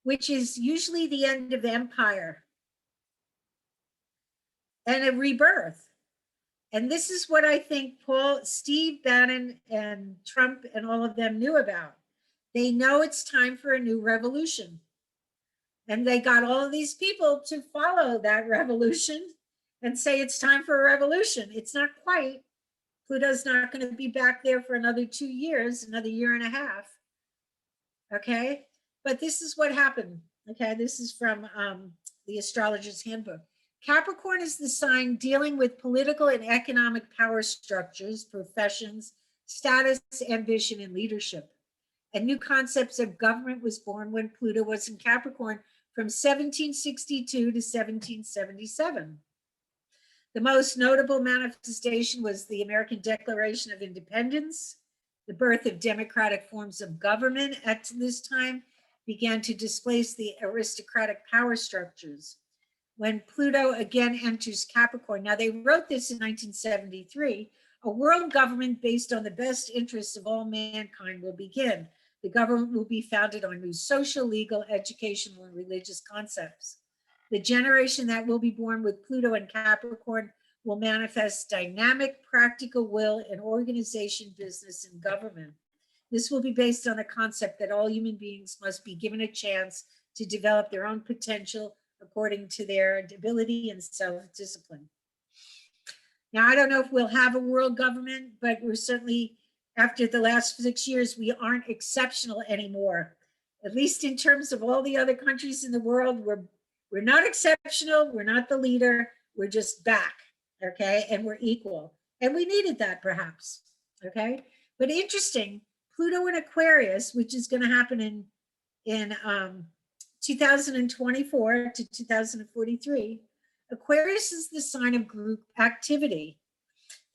Which is usually the end of empire and a rebirth. And this is what I think Steve Bannon and Trump and all of them knew about. They know it's time for a new revolution. And they got all of these people to follow that revolution and say it's time for a revolution. It's not quite. Pluto's not going to be back there for another 2 years, another year and a half. Okay. But this is what happened. Okay. This is from the Astrologer's Handbook. Capricorn is the sign dealing with political and economic power structures, professions, status, ambition, and leadership. And new concepts of government was born when Pluto was in Capricorn from 1762 to 1777. The most notable manifestation was the American Declaration of Independence. The birth of democratic forms of government at this time began to displace the aristocratic power structures. When Pluto again enters Capricorn, now they wrote this in 1973, a world government based on the best interests of all mankind will begin. The government will be founded on new social, legal, educational, and religious concepts. The generation that will be born with Pluto and Capricorn will manifest dynamic, practical will in organization, business, and government. This will be based on the concept that all human beings must be given a chance to develop their own potential according to their ability and self-discipline. Now, I don't know if we'll have a world government, but we're certainly, after the last 6 years, we aren't exceptional anymore. At least in terms of all the other countries in the world, we're not exceptional. We're not the leader. We're just back, okay? And we're equal. And we needed that perhaps, okay? But interesting, Pluto in Aquarius, which is going to happen in 2024 to 2043. Aquarius is the sign of group activity,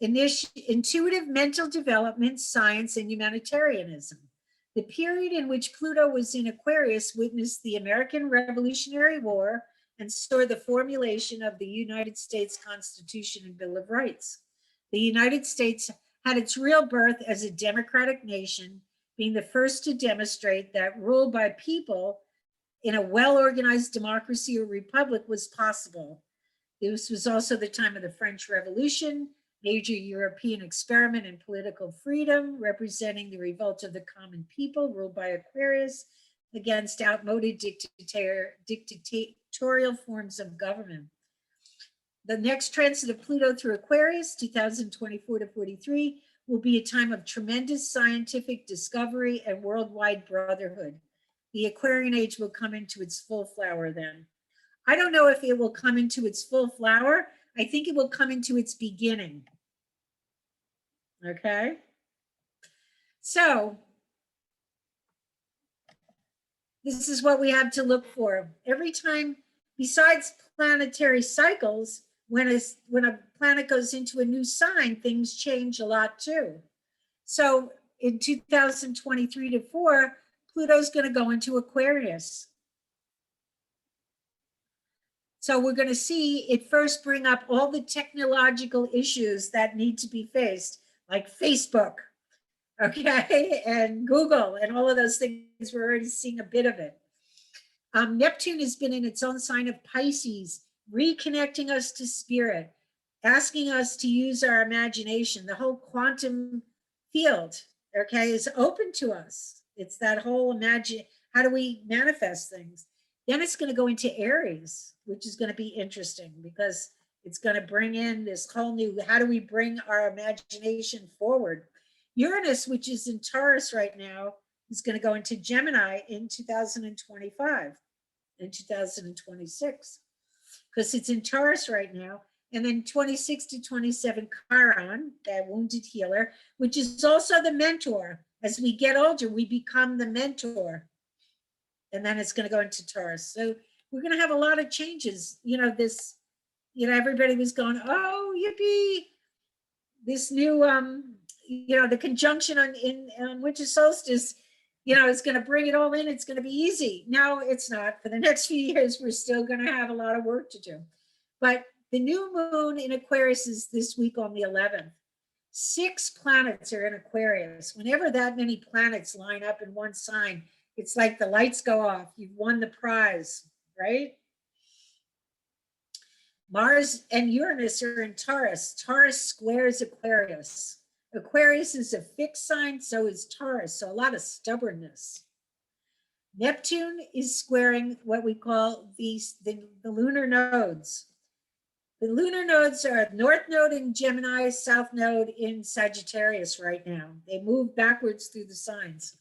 intuitive mental development, science, and humanitarianism. The period in which Pluto was in Aquarius witnessed the American Revolutionary War and saw the formulation of the United States Constitution and Bill of Rights. The United States had its real birth as a democratic nation, being the first to demonstrate that rule by people in a well-organized democracy or republic was possible. This was also the time of the French Revolution, major European experiment in political freedom, representing the revolt of the common people ruled by Aquarius against outmoded dictatorial forms of government. The next transit of Pluto through Aquarius, 2024 to 43, will be a time of tremendous scientific discovery and worldwide brotherhood. The Aquarian age will come into its full flower then. I don't know if it will come into its full flower. I think it will come into its beginning. Okay. So this is what we have to look for. Every time, besides planetary cycles, when a planet goes into a new sign, things change a lot too. So in 2023 to 4, Pluto's going to go into Aquarius. So we're going to see it first bring up all the technological issues that need to be faced, like Facebook, okay, and Google, and all of those things. We're already seeing a bit of it. Neptune has been in its own sign of Pisces, reconnecting us to spirit, asking us to use our imagination. The whole quantum field, okay, is open to us. It's that whole how do we manifest things? Then it's going to go into Aries, which is going to be interesting because it's going to bring in this whole new, how do we bring our imagination forward? Uranus, which is in Taurus right now, is going to go into Gemini in 2025 and 2026 because it's in Taurus right now. And then 26 to 27, Chiron, that wounded healer, which is also the mentor. As we get older, we become the mentor. And then it's going to go into Taurus. So we're going to have a lot of changes. Everybody was going, oh, yippee, this new, the conjunction on winter solstice, is going to bring it all in. It's going to be easy. No, it's not. For the next few years, we're still going to have a lot of work to do. But the new moon in Aquarius is this week on the 11th. 6 planets are in Aquarius. Whenever that many planets line up in one sign, it's like the lights go off. You've won the prize, right? Mars and Uranus are in Taurus. Taurus squares Aquarius. Aquarius is a fixed sign, so is Taurus, so a lot of stubbornness. Neptune is squaring what we call the lunar nodes. The lunar nodes are North Node in Gemini, South Node in Sagittarius right now. They move backwards through the signs.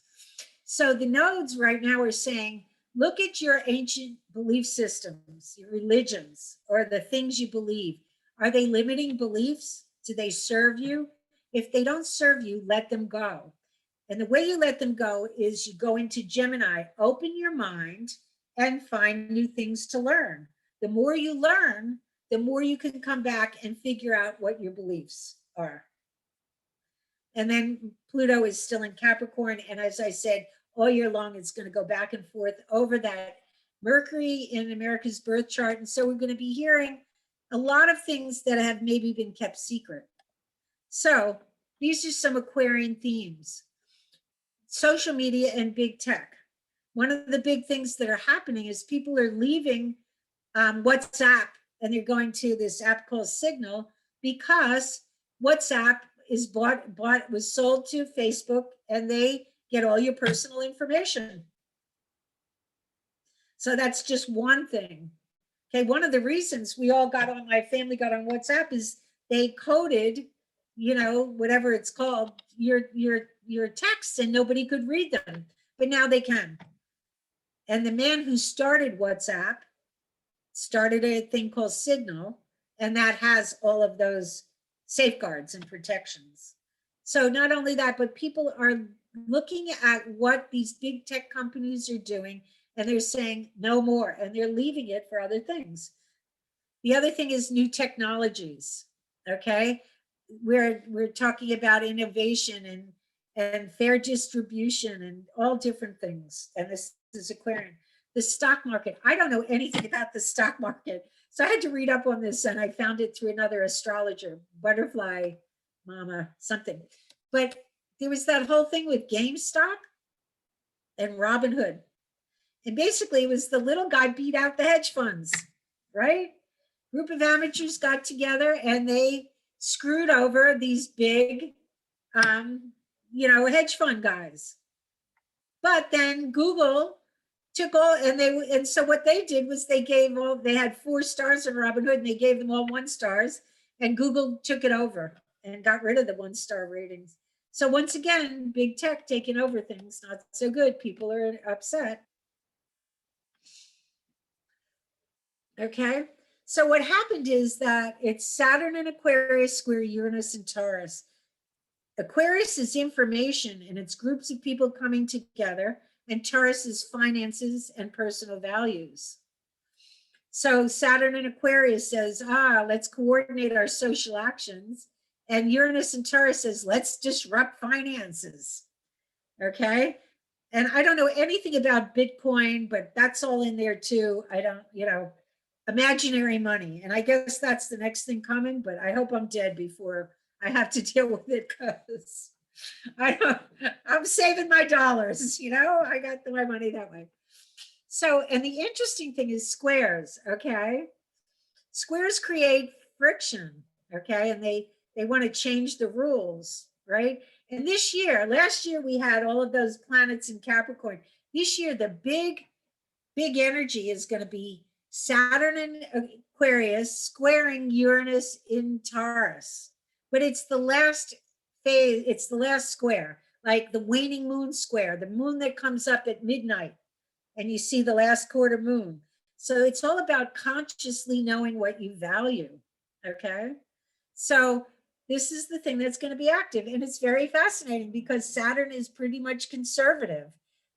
So the nodes right now are saying, look at your ancient belief systems, your religions, or the things you believe. Are they limiting beliefs? Do they serve you? If they don't serve you, let them go. And the way you let them go is you go into Gemini, open your mind, and find new things to learn. The more you learn, the more you can come back and figure out what your beliefs are. And then Pluto is still in Capricorn. And as I said, all year long, it's going to go back and forth over that Mercury in America's birth chart. And so we're going to be hearing a lot of things that have maybe been kept secret. So these are some Aquarian themes. Social media and big tech. One of the big things that are happening is people are leaving WhatsApp and they're going to this app called Signal because WhatsApp is was sold to Facebook and they get all your personal information. So that's just one thing. Okay, one of the reasons we all got on, my family got on WhatsApp is they coded, whatever it's called, your texts, and nobody could read them. But now they can. And the man who started WhatsApp started a thing called Signal, and that has all of those safeguards and protections. So not only that, but people are looking at what these big tech companies are doing, and they're saying no more, and they're leaving it for other things. The other thing is new technologies. Okay, we're talking about innovation and fair distribution and all different things. And this is Aquarian. The stock market. I don't know anything about the stock market, so I had to read up on this, and I found it through another astrologer, Butterfly Mama something. But there was that whole thing with GameStop and Robinhood, and basically it was the little guy beat out the hedge funds, right? Group of amateurs got together and they screwed over these big, hedge fund guys. But then Google took all, and so what they did was they had 4 stars in Robinhood, and they gave them all 1 stars, and Google took it over and got rid of the 1-star ratings. So once again, big tech taking over things, not so good. People are upset. Okay. So what happened is that it's Saturn and Aquarius square Uranus and Taurus. Aquarius is information, and it's groups of people coming together, and Taurus is finances and personal values. So Saturn and Aquarius says, let's coordinate our social actions. And Uranus and Taurus says, let's disrupt finances. Okay. And I don't know anything about Bitcoin, but that's all in there too. I don't, imaginary money. And I guess that's the next thing coming, but I hope I'm dead before I have to deal with it, because I'm saving my dollars, I got my money that way. So, and the interesting thing is squares, okay? Squares create friction, okay? And they want to change the rules, right? And last year we had all of those planets in Capricorn. This year, the big energy is going to be Saturn in Aquarius squaring Uranus in Taurus. But it's the last phase, it's the last square, like the waning moon square, the moon that comes up at midnight and you see the last quarter moon. So it's all about consciously knowing what you value. Okay. So this is the thing that's going to be active. And it's very fascinating because Saturn is pretty much conservative,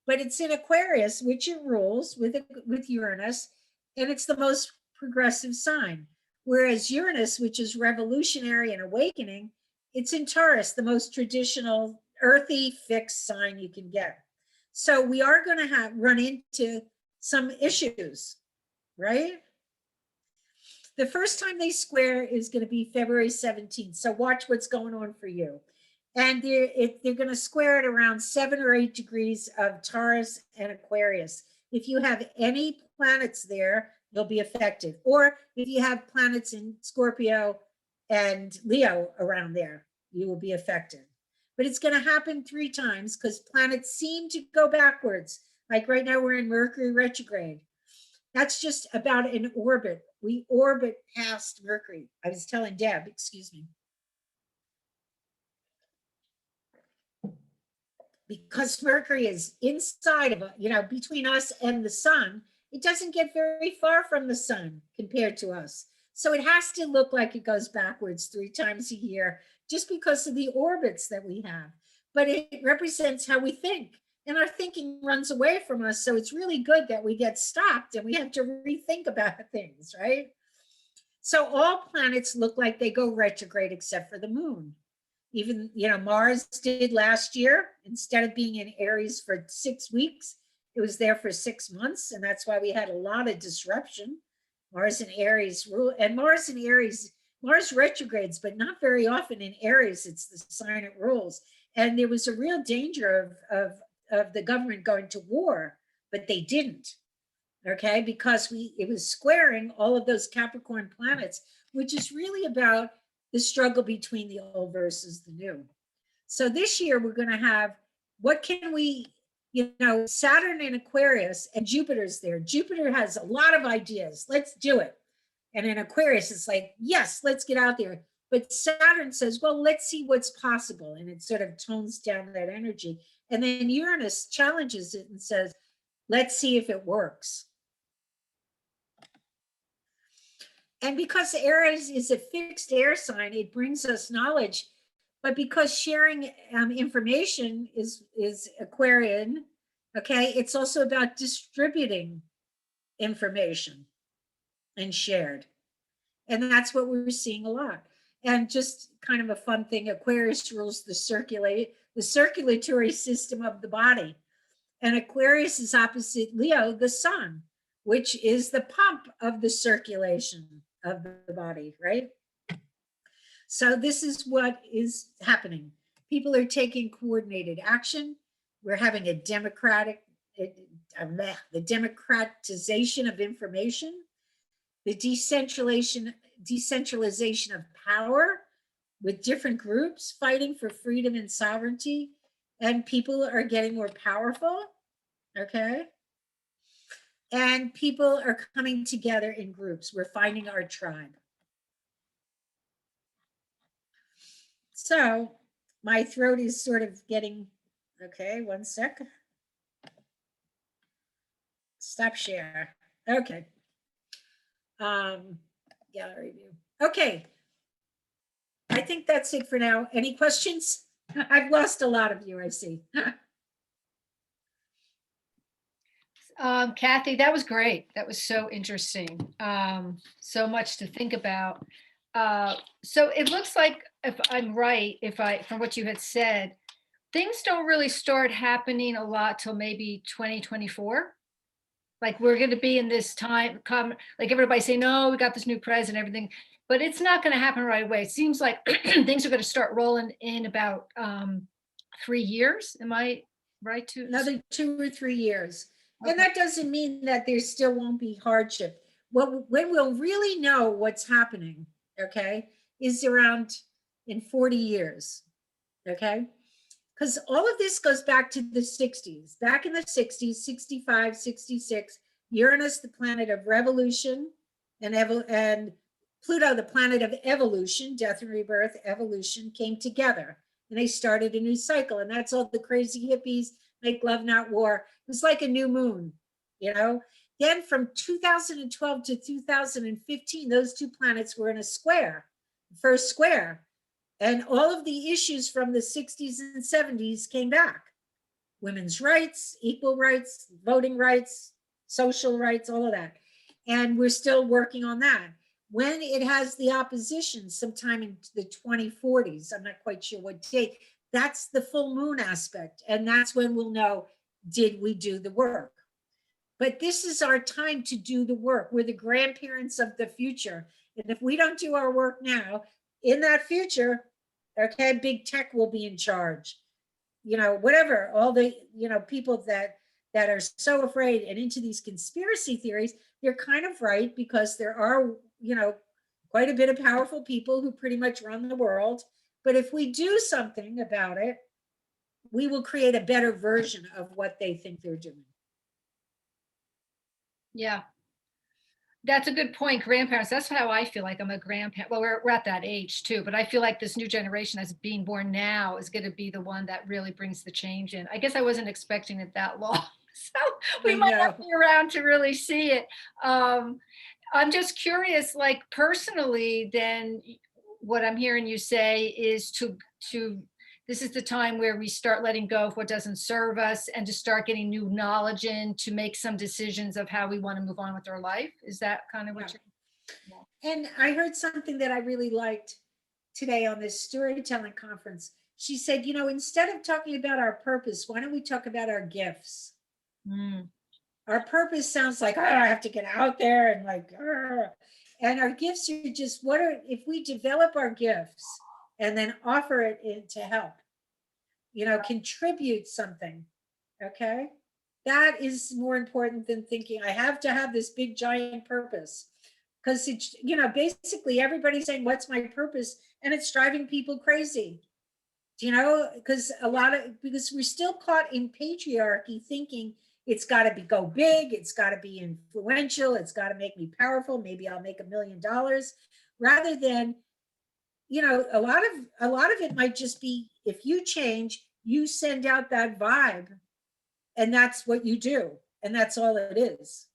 but it's in Aquarius, which it rules with Uranus, and it's the most progressive sign. Whereas Uranus, which is revolutionary and awakening, it's in Taurus, the most traditional, earthy, fixed sign you can get. So we are going to run into some issues, right? The first time they square is going to be February 17th. So watch what's going on for you. And they're going to square it around 7 or 8 degrees of Taurus and Aquarius. If you have any planets there, you'll be affected. Or if you have planets in Scorpio and Leo around there, you will be affected. But it's going to happen 3 times because planets seem to go backwards. Like right now we're in Mercury retrograde. That's just about an orbit. We orbit past Mercury. I was telling Deb, excuse me. Because Mercury is inside of, between us and the sun, it doesn't get very far from the sun compared to us. So it has to look like it goes backwards 3 times a year just because of the orbits that we have. But it represents how we think. And our thinking runs away from us. So it's really good that we get stopped and we have to rethink about things, right? So all planets look like they go retrograde except for the moon. Even, Mars did last year. Instead of being in Aries for 6 weeks, it was there for 6 months. And that's why we had a lot of disruption. Mars and Aries rule, and Mars and Aries, Mars retrogrades, but not very often in Aries. It's the sign it rules. And there was a real danger of the government going to war, but they didn't. Okay, because it was squaring all of those Capricorn planets, which is really about the struggle between the old versus the new. So this year we're going to have, what can we, Saturn in Aquarius and Jupiter's there. Jupiter has a lot of ideas. Let's do it. And in Aquarius, it's like, yes, let's get out there. But Saturn says, well, let's see what's possible. And it sort of tones down that energy. And then Uranus challenges it and says, let's see if it works. And because Aries is a fixed air sign, it brings us knowledge. But because sharing information is Aquarian, okay, it's also about distributing information and shared. And that's what we're seeing a lot. And just kind of a fun thing, Aquarius rules the circulatory system of the body. And Aquarius is opposite Leo, the sun, which is the pump of the circulation of the body, right? So this is what is happening. People are taking coordinated action. We're having the democratization of information, the decentralization of power with different groups fighting for freedom and sovereignty, and people are getting more powerful, okay? And people are coming together in groups. We're finding our tribe. So my throat is sort of getting, okay, one sec. Stop share. Okay. Gallery view. Okay. I think that's it for now. Any questions? I've lost a lot of you, I see. Kathy, that was great. That was so interesting. So much to think about. So it looks like, if I'm right, from what you had said, things don't really start happening a lot till maybe 2024. Like we're going to be in this time, like everybody saying, no, we got this new president, everything, but it's not going to happen right away. It seems like things are going to start rolling in about 3 years. Am I right? Another 2 or 3 years. Okay. And that doesn't mean that there still won't be hardship. When we'll really know what's happening, okay, is around in 40 years, okay? Because all of this goes back to the 60s. Back in the 60s, 65, 66, Uranus, the planet of revolution, and Pluto, the planet of evolution, death and rebirth, evolution, came together. And they started a new cycle. And that's all the crazy hippies, make love, not war. It was like a new moon, you know? Then from 2012 to 2015, those two planets were in a square, first square. And all of the issues from the 60s and 70s came back. Women's rights, equal rights, voting rights, social rights, all of that. And we're still working on that. When it has the opposition sometime in the 2040s, I'm not quite sure what date, that's the full moon aspect. And that's when we'll know, did we do the work? But this is our time to do the work. We're the grandparents of the future. And if we don't do our work now, in that future, okay, big tech will be in charge. You know, whatever, all the, you know, people that are so afraid and into these conspiracy theories, they're kind of right, because there are, you know, quite a bit of powerful people who pretty much run the world. But if we do something about it, we will create a better version of what they think they're doing. Yeah. That's a good point. Grandparents, that's how I feel like. I'm a grandparent. Well, we're at that age too, but I feel like this new generation that's being born now is going to be the one that really brings the change in. I guess I wasn't expecting it that long. So we might not be around to really see it. I'm just curious, like personally, then what I'm hearing you say is to this is the time where we start letting go of what doesn't serve us and to start getting new knowledge in to make some decisions of how we want to move on with our life. Is that kind of what you're? Yeah. And I heard something that I really liked today on this storytelling conference. She said, you know, instead of talking about our purpose, why don't we talk about our gifts? Our purpose sounds like, oh, I have to get out there and like, and our gifts are just, if we develop our gifts and then offer it in to help, you know, contribute something, okay? That is more important than thinking I have to have this big giant purpose, because it's, you know, basically everybody's saying, what's my purpose? And it's driving people crazy, you know, because we're still caught in patriarchy thinking it's got to go big, it's got to be influential, it's got to make me powerful, maybe I'll make $1 million, rather than you know, a lot of it might just be, if you change, you send out that vibe, and that's what you do, and that's all it is.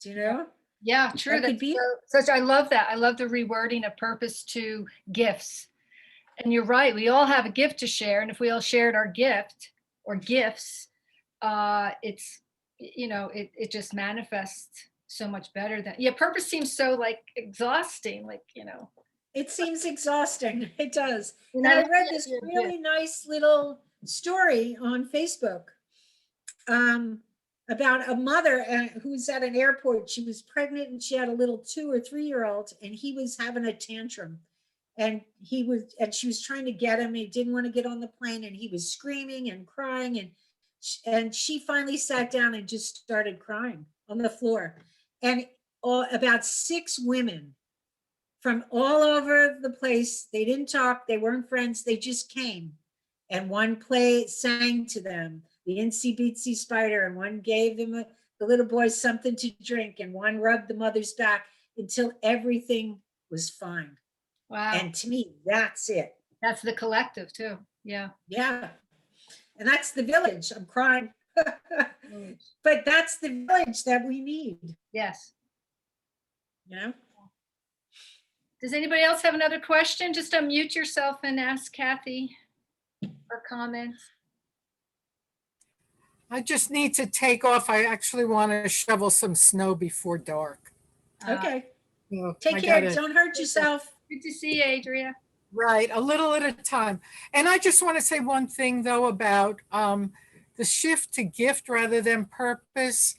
Do you know? Yeah, true. That could That's be. such, I love that. I love the rewording of purpose to gifts. And you're right. We all have a gift to share. And if we all shared our gift or gifts, it's, it just manifests so much better than, yeah, purpose seems so like exhausting, like, It seems exhausting. It does. and And I I love read the this idea of really nice little story on Facebook, um, about a mother who was at an airport. She was pregnant and she had a little 2 or 3 year old, and he was having a tantrum. And she was trying to get him. He didn't want to get on the plane, and he was screaming and crying. And she finally sat down and just started crying on the floor. And about 6 women from all over the place. They didn't talk, they weren't friends, they just came. And one sang to them the Incy Beatsy Spider, and one gave them the little boy something to drink, and one rubbed the mother's back until everything was fine. wow. And to me, that's it. That's the collective too. Yeah. Yeah. And that's the village. I'm crying. But that's the village that we need, Yes. you know? Does anybody else have another question? Just unmute yourself and ask Kathy or comments. I just need to take off. I actually want to shovel some snow before dark. Okay. So Take I care. gotta- Don't hurt yourself. Good to see you, Adria. Right, a little at a time. And I just want to say one thing, though, about the shift to gift rather than purpose.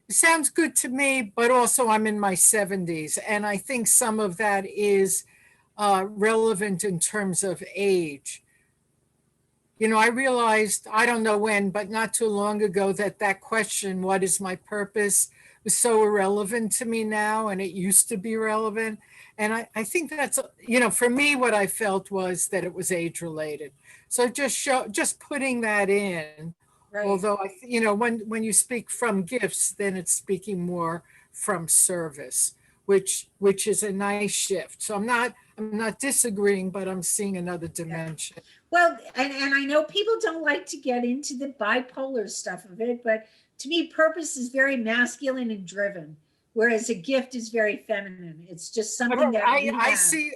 It sounds good to me, but also I'm in my 70s. And I think some of that is relevant in terms of age. You know, I realized, I don't know when, but not too long ago, that question, what is my purpose, was so irrelevant to me now, and it used to be relevant. And I think that's, for me, what I felt was that it was age related. So just putting that in, Right. although when you speak from gifts, then it's speaking more from service, which is a nice shift. So I'm not disagreeing, but I'm seeing another dimension. Well, and I know people don't like to get into the bipolar stuff of it, but to me, purpose is very masculine and driven, whereas a gift is very feminine. It's just something that we I have. see.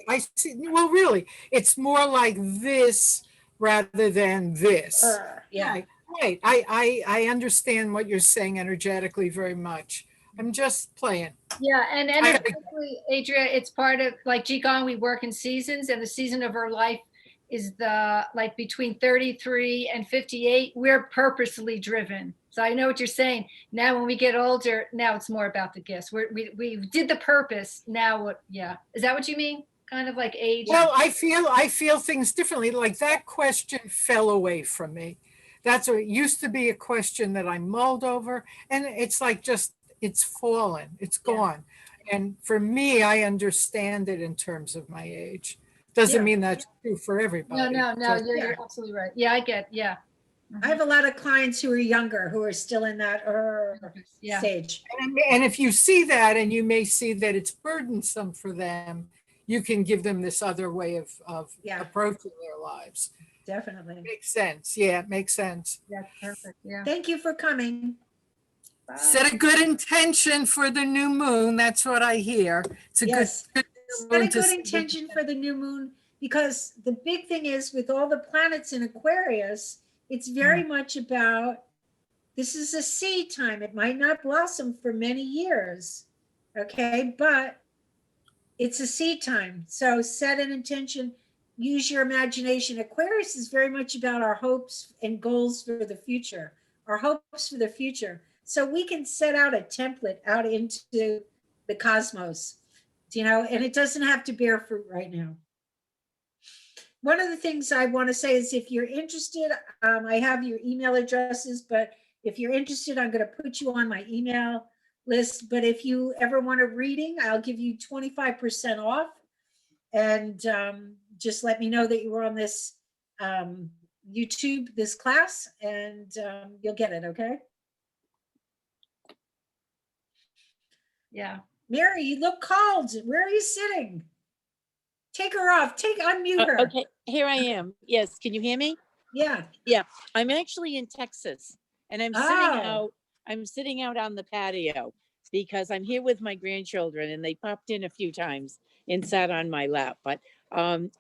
Well, really, it's more like this rather than this. Yeah. Right. I understand what you're saying energetically very much. I'm just playing. Yeah, and energetically, Adria, it's part of, like Qigong, we work in seasons, and the season of our life is like between 33 and 58. We're purposely driven. So I know what you're saying. Now, when we get older, now it's more about the gifts. We did the purpose. Now what? Yeah, is that what you mean? Kind of like age. Well, I feel things differently. Like that question fell away from me. That's what it used to be, a question that I mulled over, and it's like it's fallen. It's gone. Yeah. And for me, I understand it in terms of my age. Doesn't mean that's true for everybody. No, you're absolutely right. Yeah, I get, yeah. Mm-hmm. I have a lot of clients who are younger, who are still in that stage. And if you see that, and you may see that it's burdensome for them, you can give them this other way of approaching their lives. Definitely. Makes sense. Yeah, it makes sense. Yeah, perfect. Yeah. Thank you for coming. Bye. Set a good intention for the new moon. That's what I hear. It's a good Set a good intention for the new moon, because the big thing is, with all the planets in Aquarius, it's very much about, this is a seed time. It might not blossom for many years, okay, but it's a seed time. So set an intention, use your imagination. Aquarius is very much about our hopes and goals for the future, our hopes for the future. So we can set out a template out into the cosmos, and it doesn't have to bear fruit right now. One of the things I want to say is, if you're interested, I have your email addresses, but if you're interested, I'm going to put you on my email list. But if you ever want a reading, I'll give you 25% off. And just let me know that you were on this YouTube, this class, and you'll get it, okay? Yeah. Mary, you look cold. Where are you sitting? take her off. Unmute her. Okay, here I am. Yes, can you hear me? Yeah. I'm actually in Texas and Oh. I'm sitting out on the patio because I'm here with my grandchildren and they popped in a few times and sat on my lap. But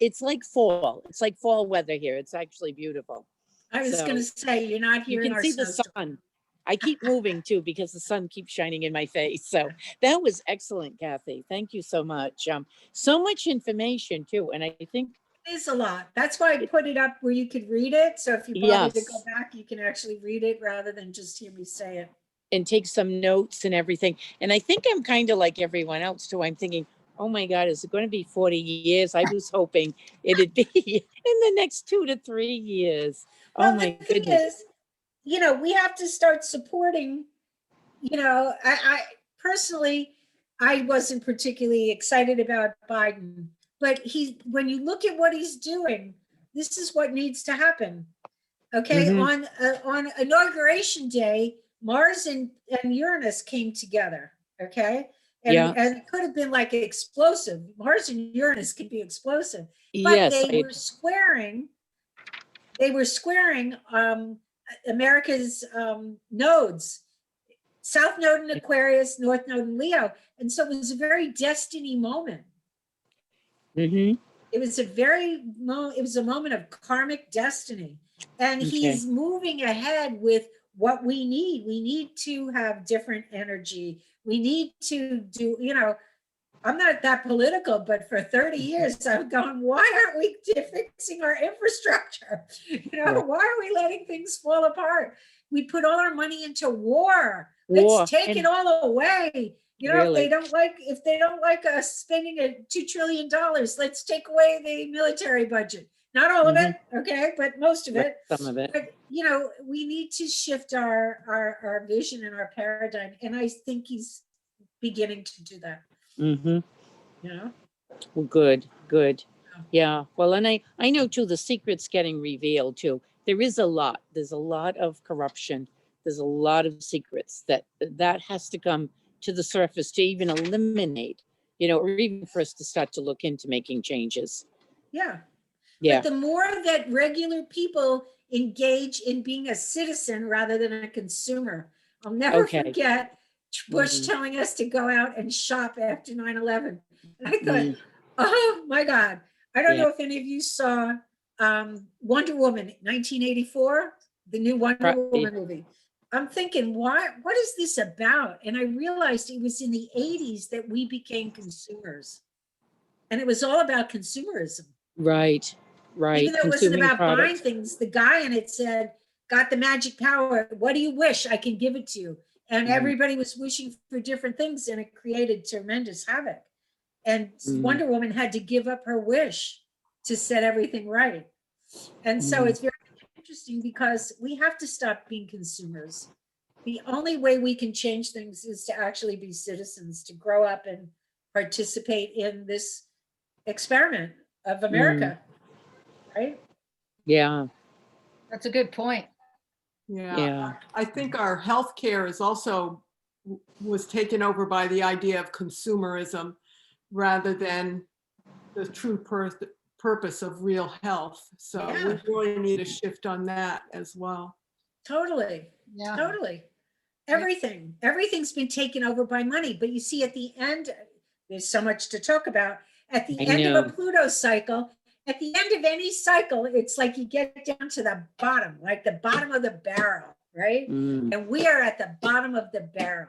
it's like fall. It's like fall weather here. It's actually beautiful. I was going to So say, you're not you here in can our see the snowstorm. sun. I keep moving too because the sun keeps shining in my face. So that was excellent, Kathy. Thank you so much. So much information too. And I think It is a lot. That's why I put it up where you could read it. So if you bother to go yes, back, you can actually read it rather than just hear me say it. and take some notes and everything. And I think I'm kind of like everyone else too. I'm thinking, oh my God, is it going to be 40 years? I was hoping it'd be in the next 2 to 3 years. Oh Well, my the thing goodness. is, we have to start supporting, I personally, I wasn't particularly excited about Biden, but when you look at what he's doing, this is what needs to happen. Okay, Mhm. on inauguration day, Mars and Uranus came together. Okay, Yeah. and it could have been like explosive. Mars and Uranus could be explosive, but Yes. they were squaring America's nodes. South Node in Aquarius, North Node in Leo, and so it was a very destiny moment. Mhm. It was a moment of karmic destiny. And Okay. he's moving ahead with what we need. We need to have different energy. We need to do, I'm not that political, but for 30 years I've gone, why aren't we fixing our infrastructure? Right. Why are we letting things fall apart? We put all our money into war. War. Let's take And it all away. really, If they don't like us spending $2 trillion, let's take away the military budget. Not all of Mhm. it, okay, but most of right, it. some of it. But we need to shift our vision and our paradigm. And I think he's beginning to do that. Mhm. You know? Well, good, good. Yeah. Well, and I know too, the secret's getting revealed too. There is a lot. There's a lot of corruption. There's a lot of secrets that has to come to the surface to even eliminate, or even for us to start to look into making changes. Yeah. Yeah. But the more that regular people engage in being a citizen rather than a consumer, I'll never Okay. forget Bush Mhm. telling us to go out and shop after 9/11. And I thought, Mm. oh my God. I don't Yeah. know if any of you saw Wonder Woman 1984, the new Wonder Right. Woman movie. I'm thinking, what is this about? And I realized it was in the 80s that we became consumers. And it was all about consumerism. Right. Right. Even though it wasn't Consuming about buying products. things, the guy in it said, got the magic power. What do you wish? I can give it to you. And Mhm. everybody was wishing for different things, and it created tremendous havoc. And Mhm. Wonder Woman had to give up her wish to set everything right. And so Mhm. it's very interesting because we have to stop being consumers. The only way we can change things is to actually be citizens, to grow up and participate in this experiment of America, right? Yeah. That's a good point. Yeah, Yeah. I think our healthcare is also was taken over by the idea of consumerism rather than the true purpose of real health. So we Yeah. really need a shift on that as well. Totally. Yeah. Totally. Everything's been taken over by money. But you see, at the end, there's so much to talk about. At the I end of know. a Pluto cycle, at the end of any cycle, it's like you get down to the bottom, like the bottom of the barrel, right? Mm. And we are at the bottom of the barrel.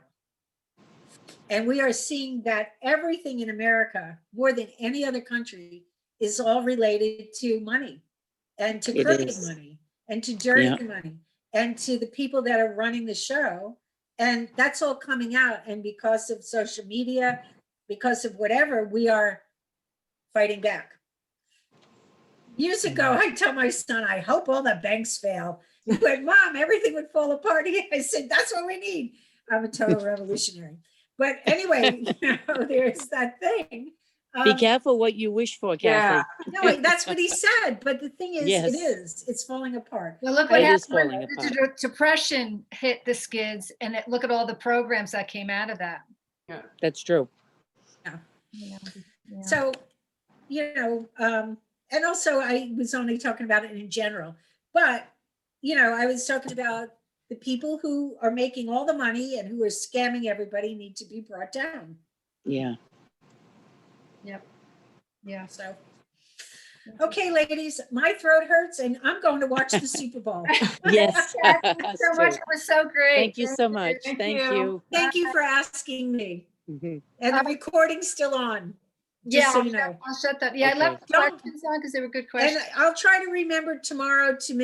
And we are seeing that everything in America, more than any other country, is all related to money and to It crooked is. money and to dirty Yeah. money and to the people that are running the show. And that's all coming out. And because of social media, because of whatever, we are fighting back. Years ago, I tell my son, I hope all the banks fail. He went, Mom, everything would fall apart. I said, that's what we need. I'm a total revolutionary. But anyway, there's that thing. Be careful what you wish for, Kathy. Yeah. No, that's what he said. But the thing is, Yes. it's falling apart. Well, look what It is happened falling when apart. the depression hit the skids, and look at all the programs that came out of that. That's true. Yeah. So and also I was only talking about it in general, but, I was talking about the people who are making all the money and who are scamming everybody need to be brought down. Yeah. Yep. Yeah. So, okay, ladies, my throat hurts and I'm going to watch the Super Bowl. Yes. Thank you us so much. too. It was so great. Thank you so much. Thank Thank you. you. Thank you for asking me. Mhm. And the recording's still on, Yeah, just so you know. I'll shut that. Yeah, I Okay. left the Don't- questions on because they were good And questions. I'll try to remember tomorrow to